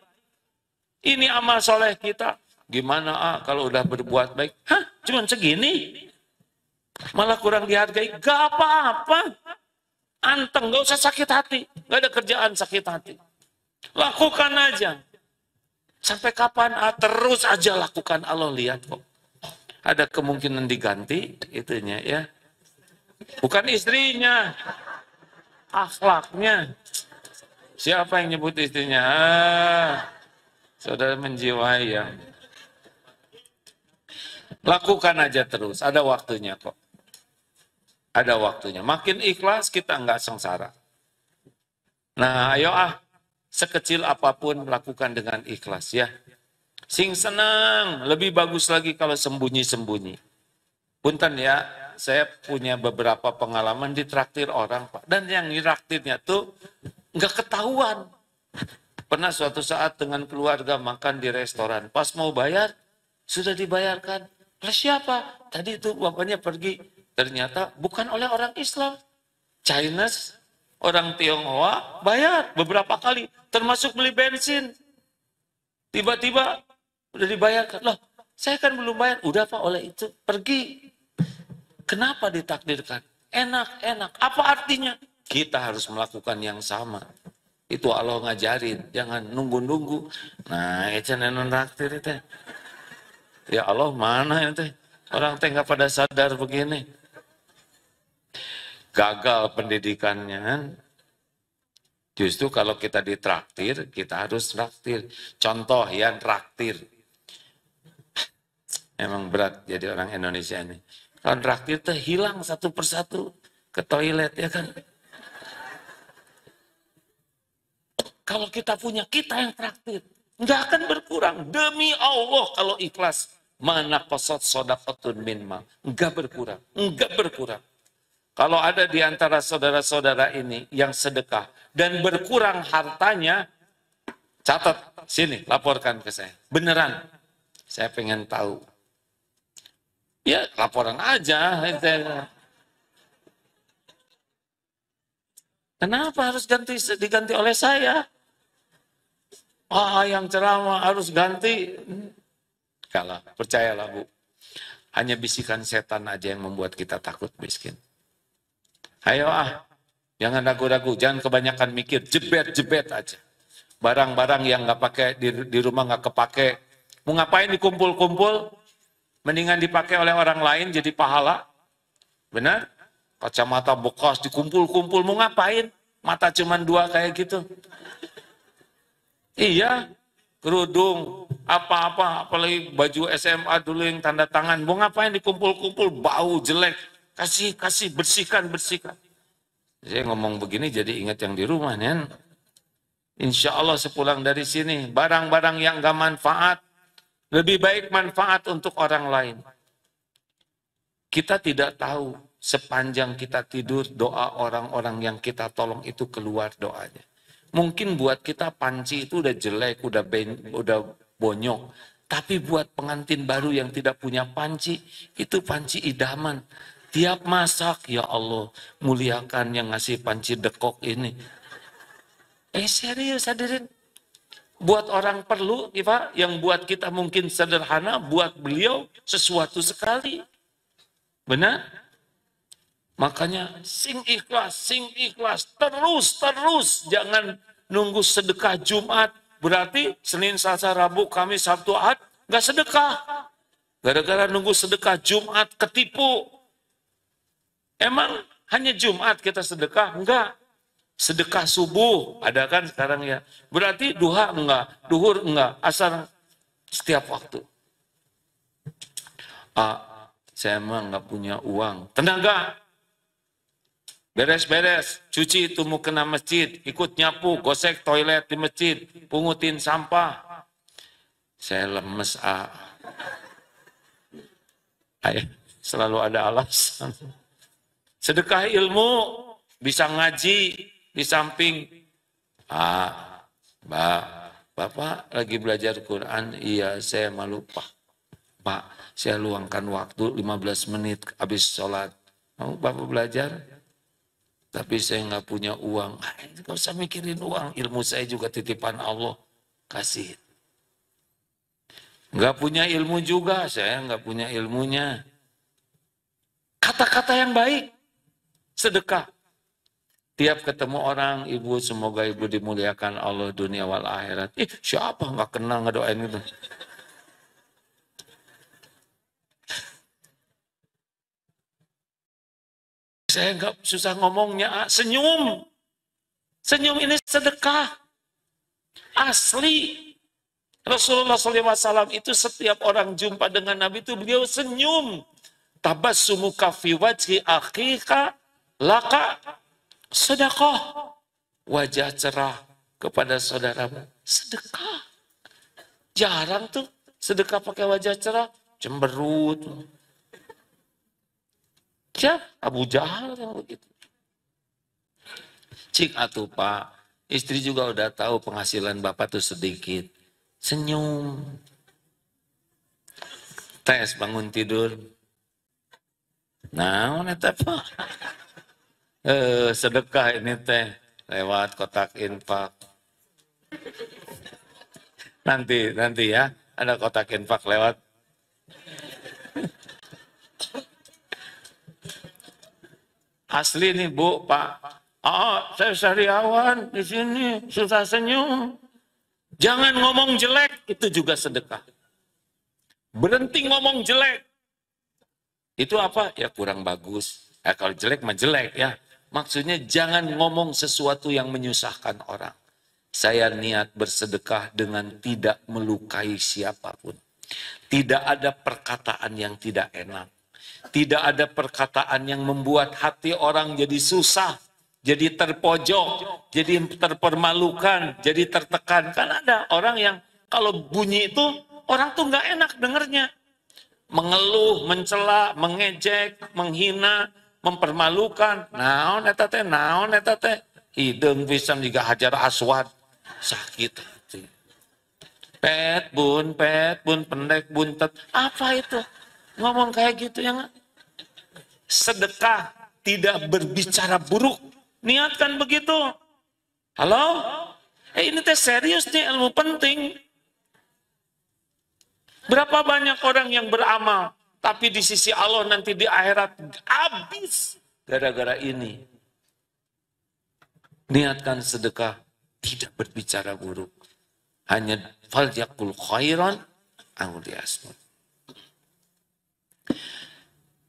Ini amal soleh kita. Gimana kalau udah berbuat baik? Hah, cuman segini? Malah kurang dihargai? Nggak apa-apa. Anteng, nggak usah sakit hati. Nggak ada kerjaan sakit hati. Lakukan aja. Sampai kapan? Terus aja lakukan. Allah lihat kok. Ada kemungkinan diganti itunya ya. Bukan istrinya. Akhlaknya. Siapa yang nyebut istrinya? Saudara menjiwai ya. Lakukan aja terus. Ada waktunya kok. Ada waktunya. Makin ikhlas kita nggak sengsara. Nah ayo sekecil apapun lakukan dengan ikhlas ya. Sing senang, lebih bagus lagi kalau sembunyi-sembunyi. Punten ya, saya punya beberapa pengalaman ditraktir orang Pak. Dan yang ditraktirnya tuh nggak ketahuan. Pernah suatu saat dengan keluarga makan di restoran. Pas mau bayar, sudah dibayarkan. Oleh siapa? Tadi itu bapaknya pergi. Ternyata bukan oleh orang Islam. Chinese. Orang Tionghoa bayar beberapa kali, termasuk beli bensin. Tiba-tiba udah dibayarkan. Loh, saya kan belum bayar. Udah Pak, oleh itu pergi. Kenapa ditakdirkan? Enak. Apa artinya? Kita harus melakukan yang sama. Itu Allah ngajarin, jangan nunggu-nunggu. Nah, itu traktir itu. Ya Allah mana itu? Orang teh nggak pada sadar begini. Gagal pendidikannya kan. Justru kalau kita ditraktir, kita harus traktir. Contoh ya, traktir. Emang berat jadi orang Indonesia ini. Kalau traktir tuh hilang satu persatu ke toilet ya kan. Kalau kita punya, kita yang traktir. Nggak akan berkurang. Demi Allah kalau ikhlas. Mana qasad shadaqatun min mal. Nggak berkurang. Nggak berkurang. Kalau ada di antara saudara-saudara ini yang sedekah dan berkurang hartanya, catat sini, laporkan ke saya. Beneran. Saya pengen tahu. Ya, laporan aja. Kenapa harus diganti oleh saya? Yang ceramah harus ganti. Kalah, percayalah Bu. Hanya bisikan setan aja yang membuat kita takut miskin. Ayo jangan ragu-ragu, jangan kebanyakan mikir, jebet-jebet aja. Barang-barang yang nggak pakai di rumah nggak kepake, mau ngapain dikumpul-kumpul? Mendingan dipakai oleh orang lain jadi pahala. Benar? Kacamata bekas dikumpul-kumpul, mau ngapain? Mata cuma 2 kayak gitu. Iya, kerudung, apa-apa, apalagi baju SMA dulu yang tanda tangan, mau ngapain dikumpul-kumpul, bau, jelek, kasih, bersihkan. Saya ngomong begini jadi ingat yang di rumah, nih. Insya Allah sepulang dari sini, barang-barang yang gak manfaat, lebih baik manfaat untuk orang lain. Kita tidak tahu, sepanjang kita tidur, doa orang-orang yang kita tolong itu keluar doanya. Mungkin buat kita panci itu udah jelek, udah bonyok. Tapi buat pengantin baru yang tidak punya panci, itu panci idaman. Tiap masak, ya Allah, muliakan yang ngasih panci dekok ini. Serius hadirin. Buat orang perlu, Pak, yang buat kita mungkin sederhana, buat beliau sesuatu sekali. Benar? Makanya sing ikhlas, terus. Jangan nunggu sedekah Jumat. Berarti Senin, Selasa, Rabu, Kamis, Sabtu, Ahad, nggak sedekah. Gara-gara nunggu sedekah Jumat, ketipu. Emang hanya Jumat kita sedekah? Enggak. Sedekah subuh, ada kan sekarang ya. Berarti duha enggak, duhur enggak, asar setiap waktu. Saya emang nggak punya uang. Tenaga. Beres-beres, cuci itu mau kena masjid, ikut nyapu, gosek toilet di masjid, pungutin sampah. Saya lemes, selalu ada alasan. Sedekah ilmu, bisa ngaji, di samping, Bapak lagi belajar Quran, iya saya malu Pak, saya luangkan waktu 15 menit habis sholat. Mau Bapak belajar? Tapi saya nggak punya uang. Nggak usah mikirin uang, ilmu saya juga titipan Allah. Kasih. Nggak punya ilmu juga, saya nggak punya ilmunya. Kata-kata yang baik, sedekah. Tiap ketemu orang, ibu semoga ibu dimuliakan Allah dunia wal akhirat. Siapa nggak kenal ngedoain itu? Saya nggak susah ngomongnya, senyum. Senyum ini sedekah. Asli. Rasulullah SAW itu setiap orang jumpa dengan Nabi itu beliau senyum. Tabassumuka fi wajhi akhika laka sedekah. Wajah cerah kepada saudaramu. Sedekah. Jarang tuh sedekah pakai wajah cerah. Cemberut. Siapa? Abu Jahal yang begitu. Cik atuh Pak, istri juga udah tahu penghasilan Bapak tuh sedikit. Senyum. Tes bangun tidur. Nah, neta Pak. Sedekah ini teh lewat kotak infak. Nanti ya, ada kotak infak lewat. Asli nih Bu, Pak, Saya sariawan di sini susah senyum. Jangan ngomong jelek, itu juga sedekah. Berhenti ngomong jelek. Itu apa? Ya kurang bagus. Kalau jelek mah jelek ya. Maksudnya jangan ngomong sesuatu yang menyusahkan orang. Saya niat bersedekah dengan tidak melukai siapapun. Tidak ada perkataan yang tidak enak. Tidak ada perkataan yang membuat hati orang jadi susah, jadi terpojok, jadi terpermalukan, jadi tertekan. Kan ada orang yang kalau bunyi itu orang tuh nggak enak dengernya. Mengeluh, mencela, mengejek, menghina, mempermalukan. Naon eta teh, naon eta teh. Hideung pisan juga Hajar Aswad. Sakit hati. Pet bun, pendek buntet. Apa itu? Ngomong kayak gitu ya nggak? Sedekah tidak berbicara buruk. Niatkan begitu. Halo? Ini teh serius nih, ilmu penting. Berapa banyak orang yang beramal, tapi di sisi Allah nanti di akhirat habis gara-gara ini. Niatkan sedekah, tidak berbicara buruk. Hanya falyaqul khairan aw liyasmut.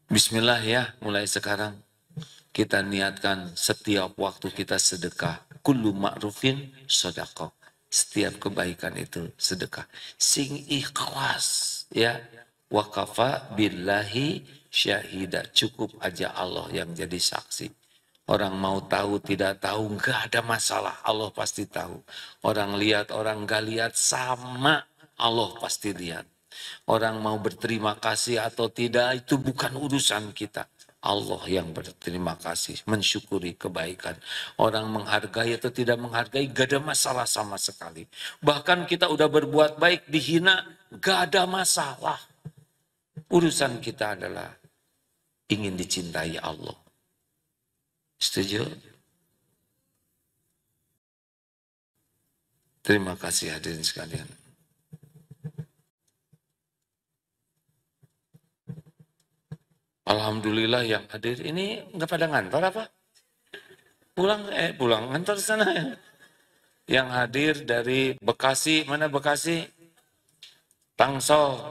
Bismillah ya, mulai sekarang kita niatkan setiap waktu kita sedekah. Kullu ma'rufin shadaqah. Setiap kebaikan itu sedekah. Sing ikhlas ya. Wa kafa billahi syahida. Cukup aja Allah yang jadi saksi. Orang mau tahu tidak tahu enggak ada masalah. Allah pasti tahu. Orang lihat orang enggak lihat sama. Allah pasti lihat. Orang mau berterima kasih atau tidak itu bukan urusan kita. Allah yang berterima kasih, mensyukuri kebaikan. Orang menghargai atau tidak menghargai, gak ada masalah sama sekali. Bahkan kita udah berbuat baik, dihina, gak ada masalah. Urusan kita adalah ingin dicintai Allah. Setuju? Terima kasih hadirin sekalian. Alhamdulillah yang hadir ini nggak pada ngantor apa? Pulang ngantor sana ya. Yang hadir dari Bekasi, mana Bekasi? Tangsel.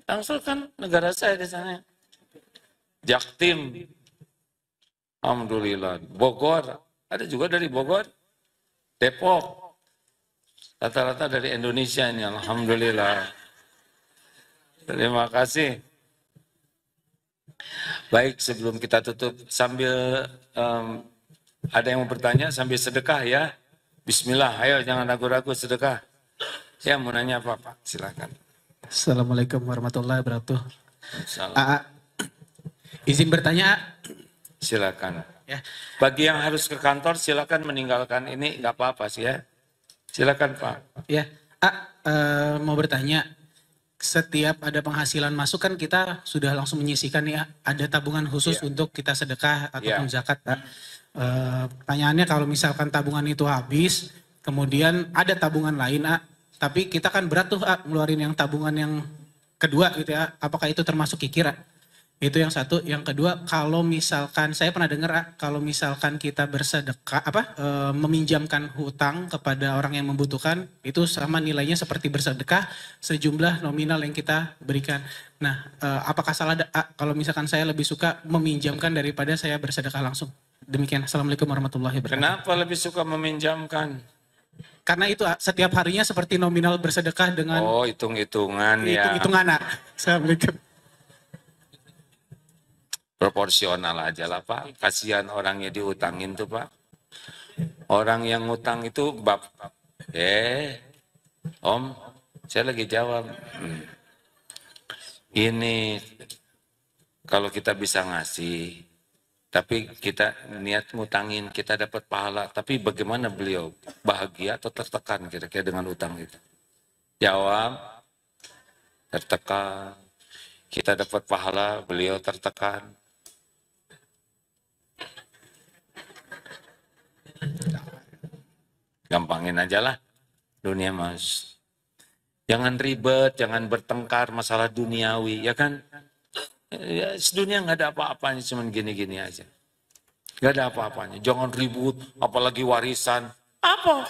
Tangsel kan negara saya di sana. Jaktim. Alhamdulillah. Bogor, ada juga dari Bogor. Depok. Rata-rata dari Indonesia ini, alhamdulillah. Terima kasih. Baik, sebelum kita tutup, sambil ada yang mau bertanya sambil sedekah ya. Bismillah, ayo jangan ragu-ragu sedekah. Saya mau nanya apa Pak, silakan. Assalamualaikum warahmatullahi wabarakatuh. Izin bertanya. Silakan. Ya. Bagi yang harus ke kantor silakan meninggalkan ini, nggak apa-apa sih ya. Silakan Pak. Ya, mau bertanya. Setiap ada penghasilan masuk kan kita sudah langsung menyisihkan ya, ada tabungan khusus untuk kita sedekah ataupun zakat Pak. Pertanyaannya kalau misalkan tabungan itu habis, kemudian ada tabungan lain tapi kita kan berat tuh ngeluarin yang tabungan yang kedua gitu ya, apakah itu termasuk kikir? Itu yang satu. Yang kedua, kalau misalkan saya pernah dengar kalau misalkan kita bersedekah meminjamkan hutang kepada orang yang membutuhkan itu sama nilainya seperti bersedekah sejumlah nominal yang kita berikan. Nah, apakah salah kalau misalkan saya lebih suka meminjamkan daripada saya bersedekah langsung? Demikian. Assalamualaikum warahmatullahi wabarakatuh. Kenapa lebih suka meminjamkan? Karena itu setiap harinya seperti nominal bersedekah dengan hitung-hitungan ya. Hitung-hitungan. Assalamualaikum. Proporsional aja lah Pak, kasihan orangnya diutangin tuh Pak. Orang yang ngutang itu Om, saya lagi jawab. Ini kalau kita bisa ngasih, tapi kita niat ngutangin, kita dapat pahala. Tapi bagaimana beliau bahagia atau tertekan kira-kira dengan utang itu? Jawab, tertekan. Kita dapat pahala, beliau tertekan. Gampangin aja lah dunia mas. Jangan ribet, jangan bertengkar masalah duniawi, ya kan? Ya, sedunia nggak ada apa-apanya, cuma gini-gini aja. Gak ada apa-apanya. Jangan ribut, apalagi warisan. Apa?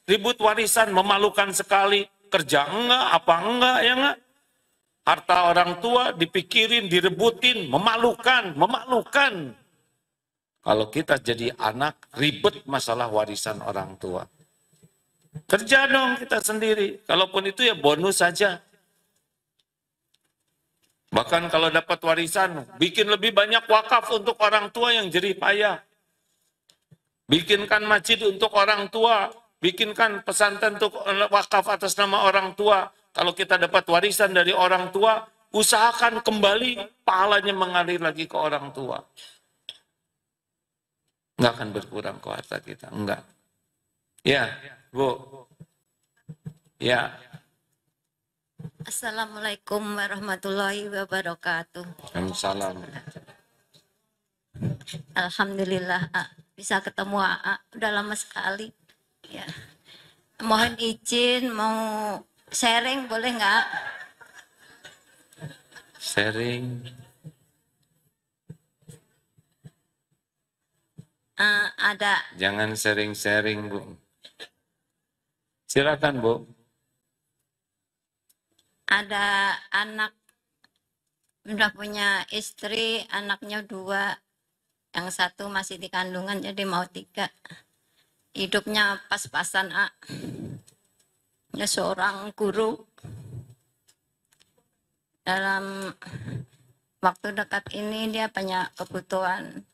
Ribut warisan memalukan sekali. Kerja enggak, apa enggak, ya enggak? Harta orang tua dipikirin, direbutin, memalukan, memalukan. Kalau kita jadi anak, ribet masalah warisan orang tua. Kerja dong kita sendiri. Kalaupun itu ya bonus saja. Bahkan kalau dapat warisan, bikin lebih banyak wakaf untuk orang tua yang jerih payah. Bikinkan masjid untuk orang tua. Bikinkan pesantren untuk wakaf atas nama orang tua. Kalau kita dapat warisan dari orang tua, usahakan kembali pahalanya mengalir lagi ke orang tua. Enggak akan berkurang ke harta kita, enggak. Ya, Bu. Ya. Assalamualaikum warahmatullahi wabarakatuh. Waalaikumsalam. Alhamdulillah bisa ketemu udah lama sekali. Ya. Mohon izin mau sharing boleh nggak? Sharing. Ada. Jangan sharing-sharing, Bu. Silakan, Bu. Ada anak, udah punya istri, anaknya 2, yang 1 masih di kandungan jadi mau 3. Hidupnya pas-pasan, dia seorang guru. Dalam waktu dekat ini dia banyak kebutuhan,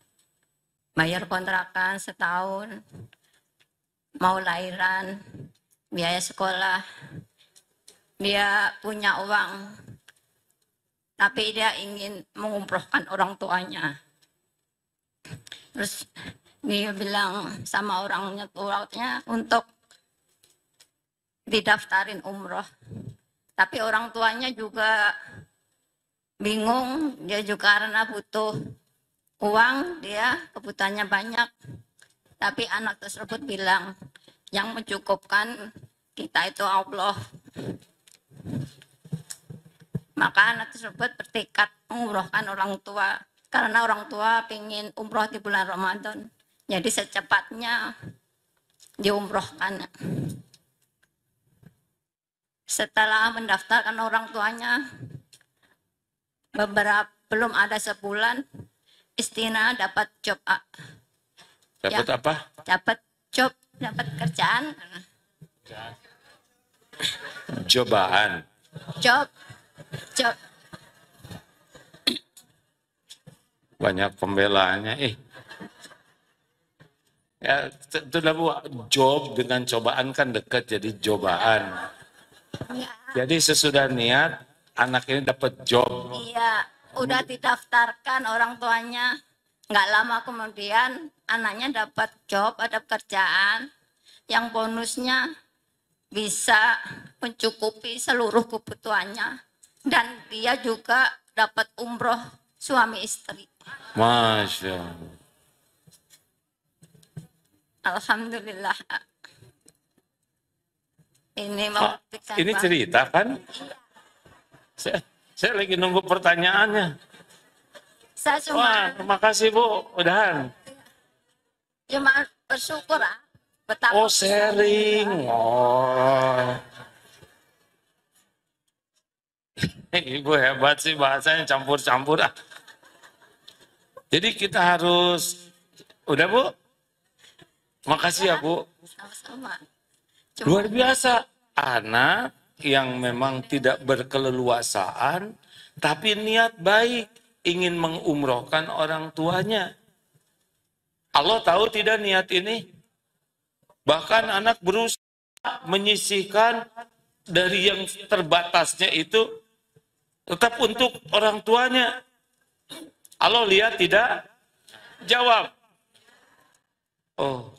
bayar kontrakan setahun, mau lahiran, biaya sekolah. Dia punya uang, tapi dia ingin mengumrohkan orang tuanya. Terus dia bilang sama orangnya tuanya untuk didaftarin umroh. Tapi orang tuanya juga bingung, dia juga karena butuh uang, dia kebutuhannya banyak. Tapi anak tersebut bilang, yang mencukupkan kita itu Allah. Maka anak tersebut bertekad mengumrohkan orang tua karena orang tua ingin umroh di bulan Ramadan. Jadi secepatnya diumrohkan. Setelah mendaftarkan orang tuanya, belum ada sebulan, istrinya dapat job. Dapat ya, apa? Dapat job, dapat kerjaan. Cobaan. Job. Banyak pembelaannya. Ya, sudah Bu, job dengan cobaan kan dekat jadi cobaan. Ya. Jadi sesudah niat, anak ini dapat job. Iya, udah didaftarkan orang tuanya. Nggak lama kemudian anaknya dapat job, ada kerjaan. Yang bonusnya bisa mencukupi seluruh kebutuhannya. Dan dia juga dapat umroh suami istri. Masya Allah. Alhamdulillah. Ini mau ini cerita kan? Saya lagi nunggu pertanyaannya. Saya cuma, terima kasih Bu, udahan. Cuma bersyukur betapa. Oh, sharing. Oh. Ibu hebat sih, bahasanya campur-campur. Jadi kita harus, udah Bu? Makasih ya Bu. Sama-sama. Luar biasa. Anak yang memang tidak berkeleluasaan, tapi niat baik, ingin mengumrohkan orang tuanya. Allah tahu tidak niat ini? Bahkan anak berusaha menyisihkan dari yang terbatasnya itu, tetap untuk orang tuanya. Allah lihat tidak? Jawab. Oh,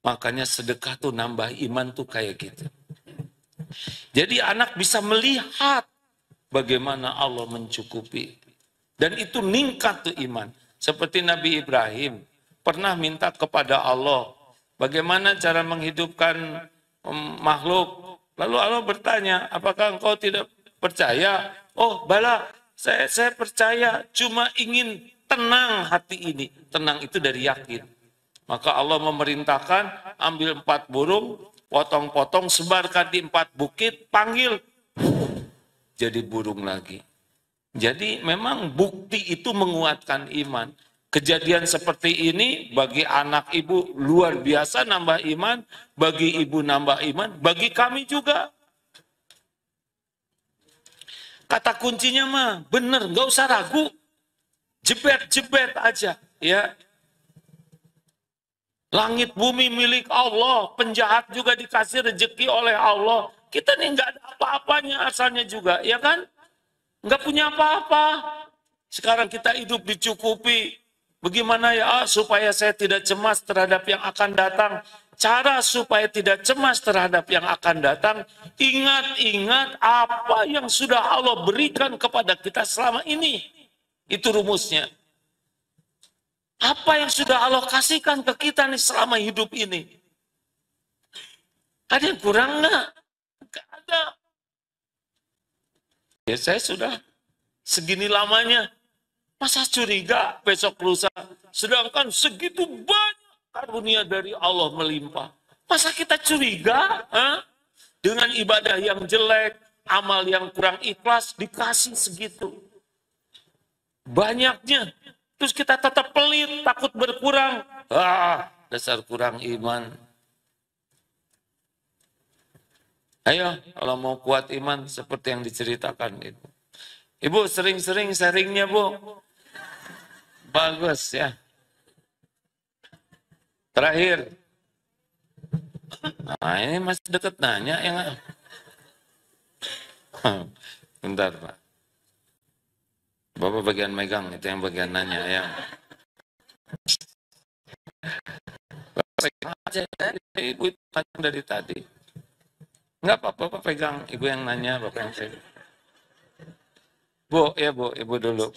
makanya sedekah tuh nambah iman tuh kayak gitu. Jadi anak bisa melihat bagaimana Allah mencukupi. Dan itu ningkat tuh iman. Seperti Nabi Ibrahim pernah minta kepada Allah, bagaimana cara menghidupkan makhluk. Lalu Allah bertanya, apakah engkau tidak percaya? Oh, bala, saya percaya, cuma ingin tenang hati ini. Tenang itu dari yakin. Maka Allah memerintahkan ambil 4 burung, potong-potong, sebarkan di 4 bukit, panggil. Jadi burung lagi. Jadi memang bukti itu menguatkan iman. Kejadian seperti ini bagi anak ibu luar biasa nambah iman, bagi ibu nambah iman, bagi kami juga. Kata kuncinya mah bener, nggak usah ragu. Jebet-jebet aja, ya. Langit bumi milik Allah, penjahat juga dikasih rezeki oleh Allah. Kita nih nggak ada apa-apanya asalnya juga, ya kan? Nggak punya apa-apa. Sekarang kita hidup dicukupi. Bagaimana ya supaya saya tidak cemas terhadap yang akan datang? Cara supaya tidak cemas terhadap yang akan datang, ingat-ingat apa yang sudah Allah berikan kepada kita selama ini. Itu rumusnya. Apa yang sudah Allah kasihkan ke kita nih selama hidup ini? Ada yang kurang nggak? Nggak ada. Ya saya sudah segini lamanya. Masa curiga besok lusa? Sedangkan segitu banyak karunia dari Allah melimpah. Masa kita curiga? Dengan ibadah yang jelek, amal yang kurang ikhlas, dikasih segitu. Banyaknya. Terus kita tetap pelit, takut berkurang. Dasar kurang iman. Ayo, kalau mau kuat iman seperti yang diceritakan Ibu. Ibu sering-sering sharingnya Bu. Bagus ya. Terakhir. Nah ini masih deket nanya yang. Bentar Pak. Bapak bagian megang, itu yang bagian nanya ya. Bapak pegang aja, Ibu itu tanya dari tadi. Enggak apa-apa, Bapak pegang. Ibu yang nanya, Bapak yang pegang. Bu, ya Bu, Ibu dulu.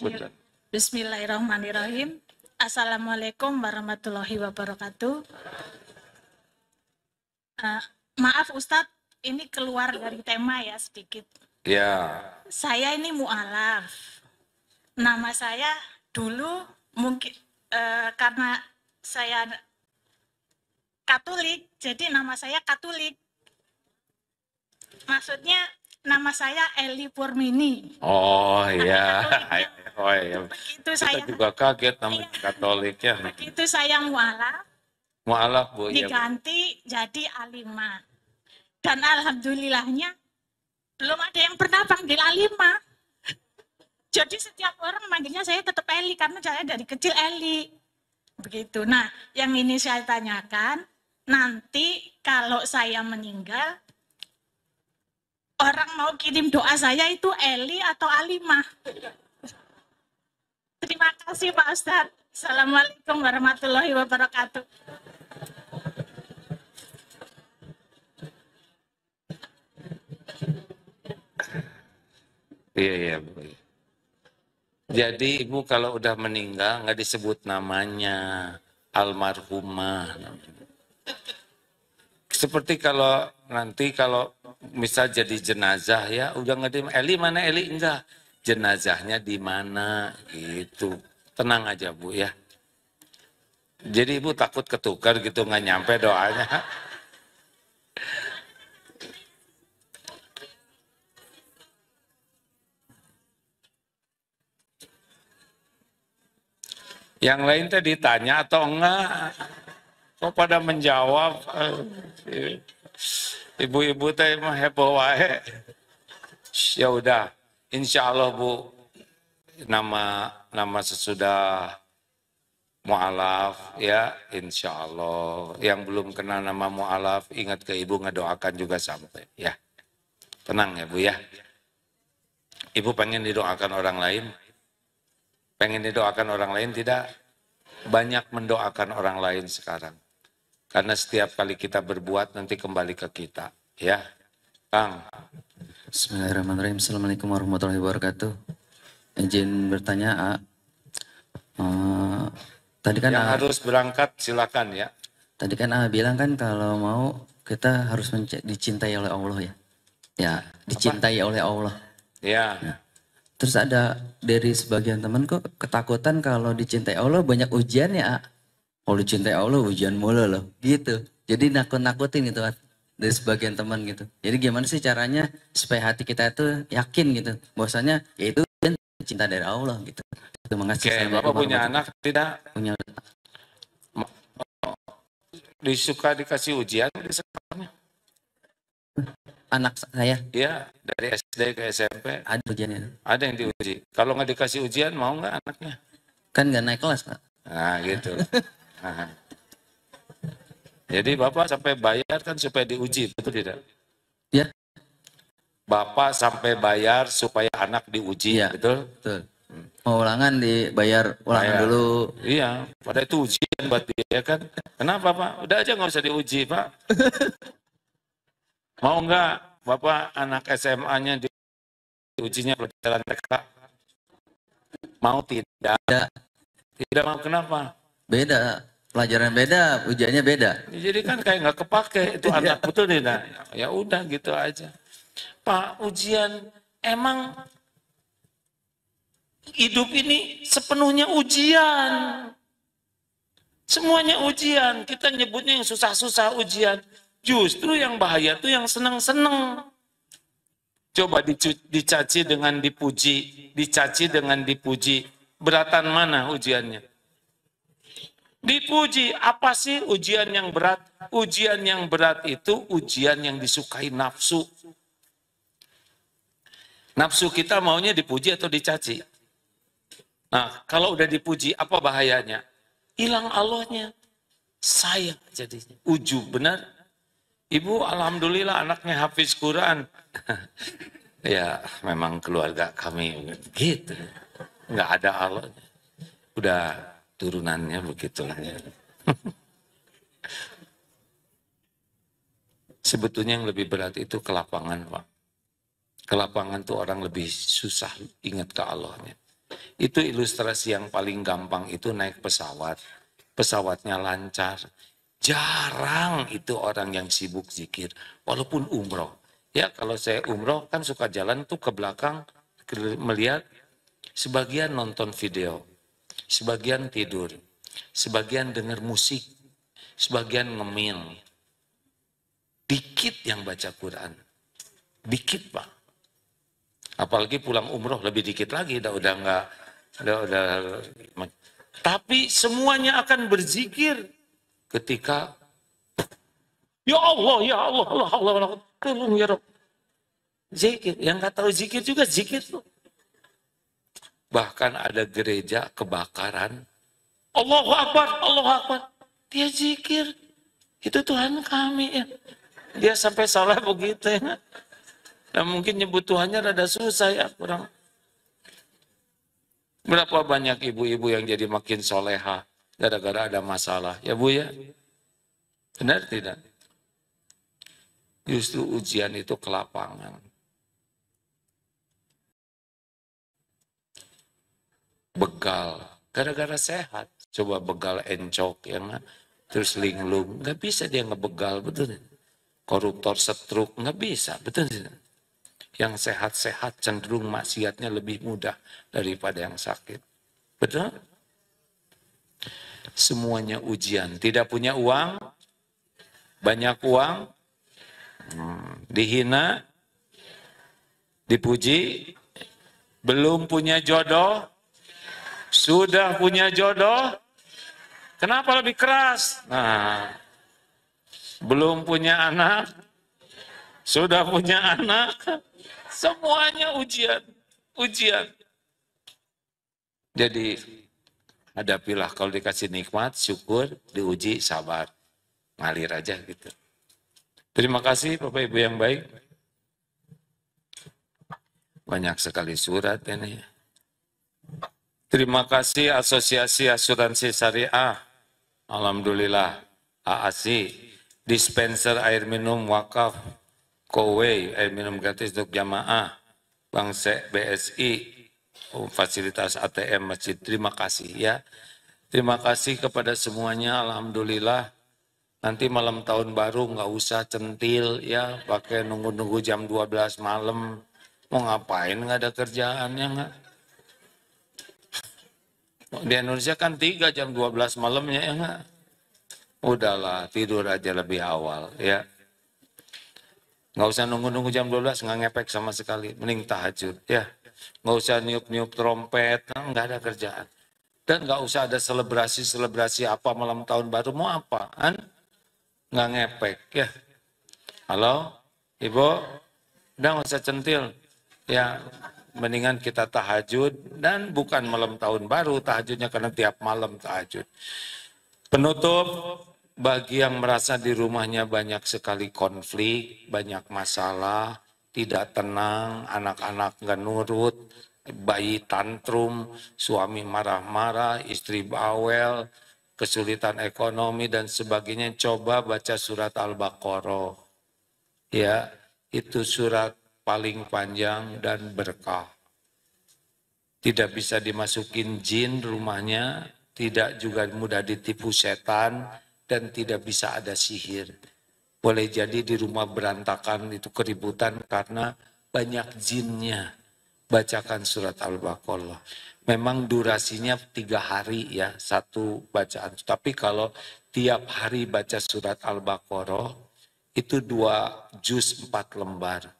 Bismillahirrahmanirrahim. Assalamualaikum warahmatullahi wabarakatuh. Maaf Ustadz, ini keluar dari tema ya sedikit. Ya. Saya ini mu'alaf. Nama saya dulu mungkin karena saya Katolik, jadi nama saya Katolik. Maksudnya nama saya Eli Purmini. Oh iya. Oh iya. Begitu Kita saya juga kaget namanya Katolik ya. begitu saya mu'alaf, Mu'alaf Bu. diganti jadi Alimah. Dan alhamdulillahnya belum ada yang pernah panggil Alimah. Jadi setiap orang manggilnya saya tetap Eli karena saya dari kecil Eli. Begitu. Nah, yang ini saya tanyakan, nanti kalau saya meninggal, orang mau kirim doa saya itu Eli atau Alimah? Terima kasih Pak Ustadz. Assalamualaikum warahmatullahi wabarakatuh. Iya Bu. Jadi Ibu kalau udah meninggal nggak disebut namanya almarhumah. Seperti kalau nanti kalau misal jadi jenazah ya udah nggak di Eli mana Eli enggak, jenazahnya di mana gitu. Tenang aja Bu ya. Jadi Ibu takut ketukar gitu nggak nyampe doanya. Yang lain tadi ditanya atau enggak? Kok pada menjawab? Ibu-ibu teh mah heboh wae. Ya udah, insya Allah Bu, nama sesudah mu'alaf ya, insya Allah. Yang belum kenal nama mu'alaf, ingat ke Ibu ngedoakan juga sampai ya. Tenang ya Bu ya. Ibu pengen didoakan orang lain? Pengen didoakan orang lain tidak? Banyak mendoakan orang lain sekarang. Karena setiap kali kita berbuat nanti kembali ke kita. Ya, Kang. Bismillahirrahmanirrahim. Assalamualaikum warahmatullahi wabarakatuh. Izin bertanya, tadi kan yang harus berangkat silakan ya. Tadi kan bilang kan kalau mau kita harus dicintai oleh Allah ya. Ya, dicintai oleh Allah. Ya. Nah, Terus ada dari sebagian teman kok ketakutan kalau dicintai Allah banyak ujian ya. Kalau dicintai Allah ujian mulu loh gitu. Jadi nakut-nakutin gitu kan dari sebagian teman gitu. Jadi gimana sih caranya supaya hati kita itu yakin gitu. Bahwasanya ya itu cinta dari Allah gitu. Terima kasih. Oke, Bapak punya anak tidak? Punya. Disuka dikasih ujian di sekolahnya? Anak saya Iya, dari SD ke SMP. ada ujiannya. Ada yang diuji. Kalau nggak dikasih ujian, mau nggak anaknya? Kan nggak naik kelas Pak. Nah, gitu. Nah. Jadi Bapak sampai bayar kan supaya diuji, betul tidak? Ya. Bapak sampai bayar supaya anak diuji, Iya, betul? betul. Mau ulangan dibayar ulangan Bayar. dulu. Iya, pada itu ujian buat dia kan. Kenapa Pak? Udah aja nggak usah diuji Pak. Mau nggak Bapak anak SMA-nya diujinya pelajaran TK? Mau tidak? Tidak. Tidak mau kenapa? Beda. Pelajaran beda, ujiannya beda. Jadi kan kayak nggak kepake itu anak betul tidak? Ya udah gitu aja. Pak, ujian emang hidup ini sepenuhnya ujian. Semuanya ujian. Kita nyebutnya yang susah-susah ujian. Justru yang bahaya tuh yang seneng-seneng. Coba dicaci dengan dipuji, dicaci dengan dipuji. Beratan mana ujiannya? Dipuji, apa sih ujian yang berat? Ujian yang berat itu ujian yang disukai nafsu. Nafsu kita maunya dipuji atau dicaci? Nah, kalau udah dipuji, apa bahayanya? Hilang Allahnya. Sayang jadinya. Ujub, benar? Ibu alhamdulillah anaknya hafiz Quran. Ya memang keluarga kami gitu. Nggak ada Allahnya. Udah turunannya begitulah ya. Sebetulnya yang lebih berat itu kelapangan Pak. Kelapangan tuh orang lebih susah ingat ke Allahnya. Itu ilustrasi yang paling gampang itu naik pesawat. Pesawatnya lancar. Jarang itu orang yang sibuk zikir, walaupun umroh. Ya kalau saya umroh kan suka jalan tuh ke belakang, melihat sebagian nonton video, sebagian tidur, sebagian dengar musik, sebagian ngemil. Dikit yang baca Quran, dikit Pak. Apalagi pulang umroh lebih dikit lagi, udah enggak, udah. Tapi semuanya akan berzikir. Ketika ya Allah, ya Allah, Allah, Allah, Allah, tolong ya Rabb. Zikir, yang nggak tahu zikir juga zikir tuh. Bahkan ada gereja kebakaran. Allahu Akbar, Allahu Akbar. Dia zikir. Itu Tuhan kami ya. Dia sampai salah begitu ya. Dan mungkin nyebut Tuhannya rada susah ya kurang. Berapa banyak ibu-ibu yang jadi makin soleha gara-gara ada masalah. Ya Bu ya? Benar tidak? Justru ujian itu kelapangan. Begal. Gara-gara sehat. Coba begal encok. Ya kan? Terus linglung. Nggak bisa dia ngebegal. Betul. Koruptor setruk. Nggak bisa. Betul tidak? Yang sehat-sehat cenderung maksiatnya lebih mudah daripada yang sakit. Betul? Semuanya ujian. Tidak punya uang, banyak uang, dihina, dipuji, belum punya jodoh, sudah punya jodoh, kenapa lebih keras? Nah, belum punya anak, sudah punya anak, semuanya ujian, ujian. Jadi, hadapilah kalau dikasih nikmat, syukur, diuji, sabar. Ngalir aja gitu. Terima kasih Bapak Ibu yang baik. Banyak sekali surat ini. Terima kasih Asosiasi Asuransi Syariah. Alhamdulillah. AASI. Dispenser air minum wakaf. Kowei, air minum gratis untuk jamaah. Bank BSI. Fasilitas ATM masjid. Terima kasih ya. Terima kasih kepada semuanya. Alhamdulillah. Nanti malam tahun baru nggak usah centil ya, pakai nunggu-nunggu jam 12 malam. Mau ngapain nggak ada kerjaannya nggak? Di Indonesia kan 3 jam 12 malamnya ya nggak? Udahlah tidur aja lebih awal ya. Nggak usah nunggu-nunggu jam 12 nggak ngepek sama sekali. Mending tahajud ya. Nggak usah niup-niup trompet, nggak ada kerjaan. Dan nggak usah ada selebrasi apa malam tahun baru, mau apaan? Nggak ngepek ya. Halo, Ibu? Udah nggak usah centil. Ya, mendingan kita tahajud dan bukan malam tahun baru, tahajudnya karena tiap malam tahajud. Penutup, bagi yang merasa di rumahnya banyak sekali konflik, banyak masalah, tidak tenang, anak-anak nggak nurut, bayi tantrum, suami marah-marah, istri bawel, kesulitan ekonomi dan sebagainya, coba baca surat Al-Baqarah. Ya, itu surat paling panjang dan berkah. Tidak bisa dimasukin jin rumahnya, tidak juga mudah ditipu setan, dan tidak bisa ada sihir. Boleh jadi di rumah berantakan itu keributan karena banyak jinnya. Bacakan surat Al-Baqarah. Memang durasinya 3 hari ya, satu bacaan. Tapi kalau tiap hari baca surat Al-Baqarah, itu 2 juz 4 lembar.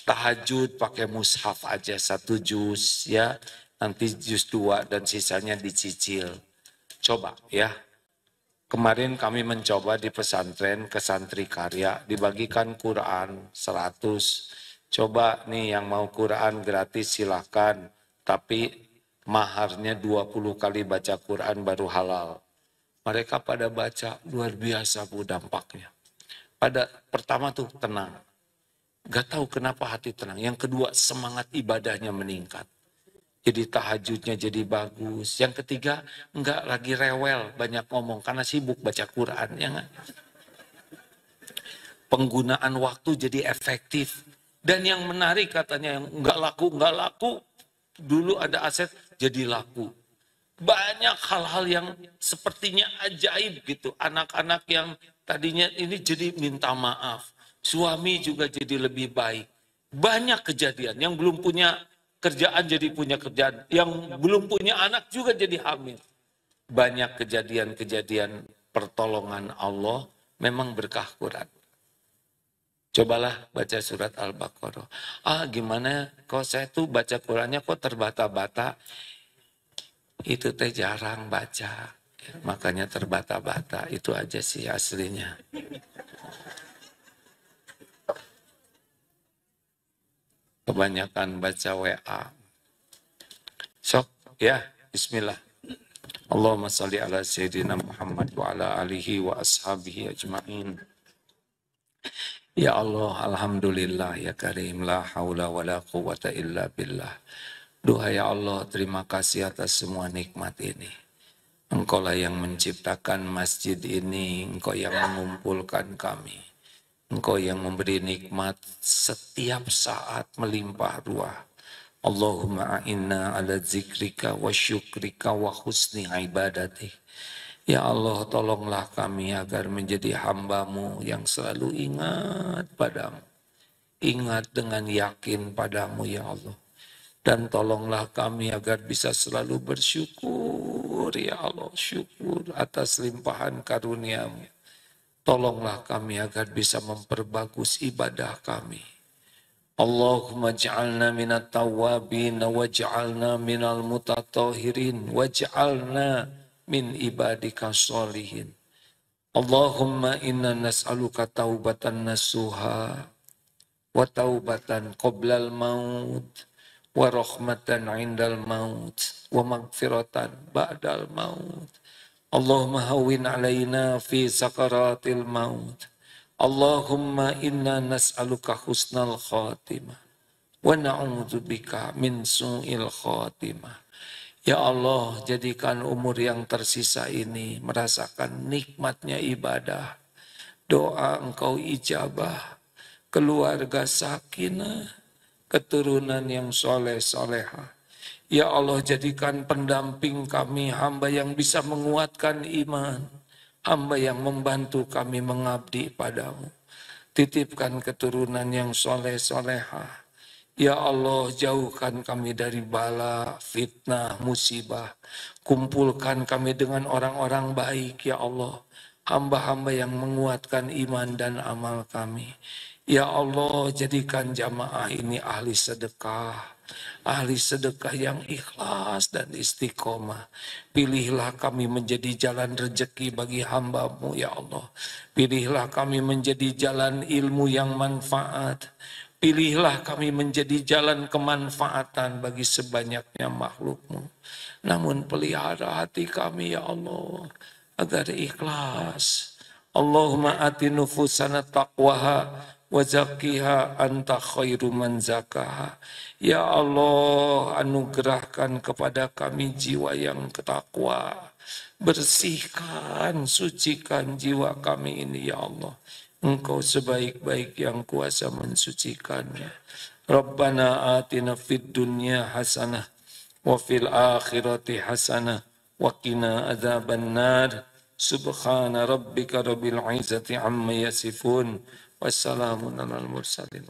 Tahajud pakai mushaf aja 1 juz ya, nanti juz 2 dan sisanya dicicil. Coba ya. Kemarin kami mencoba di pesantren ke santri karya, dibagikan Quran 100. Coba nih yang mau Quran gratis silakan, tapi maharnya 20 kali baca Quran baru halal. Mereka pada baca, luar biasa Bu dampaknya. Pada pertama tuh tenang. Gak tahu kenapa hati tenang. Yang kedua semangat ibadahnya meningkat. Jadi tahajudnya jadi bagus. Yang ketiga enggak lagi rewel banyak ngomong karena sibuk baca Quran. Ya enggak? Penggunaan waktu jadi efektif. Dan yang menarik katanya yang enggak laku. Dulu ada aset jadi laku. Banyak hal-hal yang sepertinya ajaib gitu. Anak-anak yang tadinya ini jadi minta maaf. Suami juga jadi lebih baik. Banyak kejadian. Yang belum punya kerjaan jadi punya kerjaan. Yang belum punya anak juga jadi hamil. Banyak kejadian-kejadian pertolongan Allah memang berkah Quran. Cobalah baca surat Al-Baqarah. Gimana kok saya tuh baca Qurannya kok terbata-bata. Itu teh jarang baca. Makanya terbata-bata. Itu aja sih aslinya. Kebanyakan baca WA. Sok, ya, bismillah. Allahumma salli ala Sayyidina Muhammad wa ala alihi wa ashabihi ajma'in. Ya Allah, alhamdulillah, ya karim, la hawla wa la quwata illa billah. Duha ya Allah, terima kasih atas semua nikmat ini. Engkaulah yang menciptakan masjid ini, Engkau yang mengumpulkan kami. Engkau yang memberi nikmat setiap saat melimpah ruah. Allahumma a'inna ala zikrika wa syukrika wa husni ibadatik. Ya Allah, tolonglah kami agar menjadi hamba-Mu yang selalu ingat padamu. Ingat dengan yakin padamu ya Allah. Dan tolonglah kami agar bisa selalu bersyukur ya Allah. Syukur atas limpahan karunia-Mu. Tolonglah kami agar bisa memperbagus ibadah kami. Allahumma ja'alna minat tawabin wa ja'alna minal mutatahirin wa ja'alna min ibadika sholihin. Allahumma inna nas'aluka taubatan nasuha wa taubatan qoblal maut wa rahmatan indal maut wa magfiratan ba'dal maut. Allahumma hawwin alaina fi sakaratil maut. Allahumma inna nas'aluka husnal khatimah wa na'udzubika min su'il khatimah. Ya Allah, jadikan umur yang tersisa ini merasakan nikmatnya ibadah. Doa Engkau ijabah, keluarga sakinah, keturunan yang soleh-solehah. Ya Allah, jadikan pendamping kami hamba yang bisa menguatkan iman, hamba yang membantu kami mengabdi padamu. titipkan keturunan yang soleh-solehah. Ya Allah, jauhkan kami dari bala, fitnah, musibah. Kumpulkan kami dengan orang-orang baik, ya Allah. Hamba-hamba yang menguatkan iman dan amal kami. Ya Allah, jadikan jamaah ini ahli sedekah. Ahli sedekah yang ikhlas dan istiqomah. Pilihlah kami menjadi jalan rezeki bagi hamba-Mu, ya Allah. Pilihlah kami menjadi jalan ilmu yang manfaat. Pilihlah kami menjadi jalan kemanfaatan bagi sebanyaknya makhluk-Mu. Namun pelihara hati kami, ya Allah, agar ikhlas. Allahumma ati nufusana taqwaha wa zakkiha anta khairu man zakaha. Ya Allah, anugerahkan kepada kami jiwa yang takwa. Bersihkan, sucikan jiwa kami ini, ya Allah. Engkau sebaik-baik yang kuasa mensucikannya. Rabbana atina fid dunya hasanah wa fil akhirati hasanah wa qina adzabannar. Subhana rabbika rabbil izzati amma yasifun. Wassalamun alal mursalin.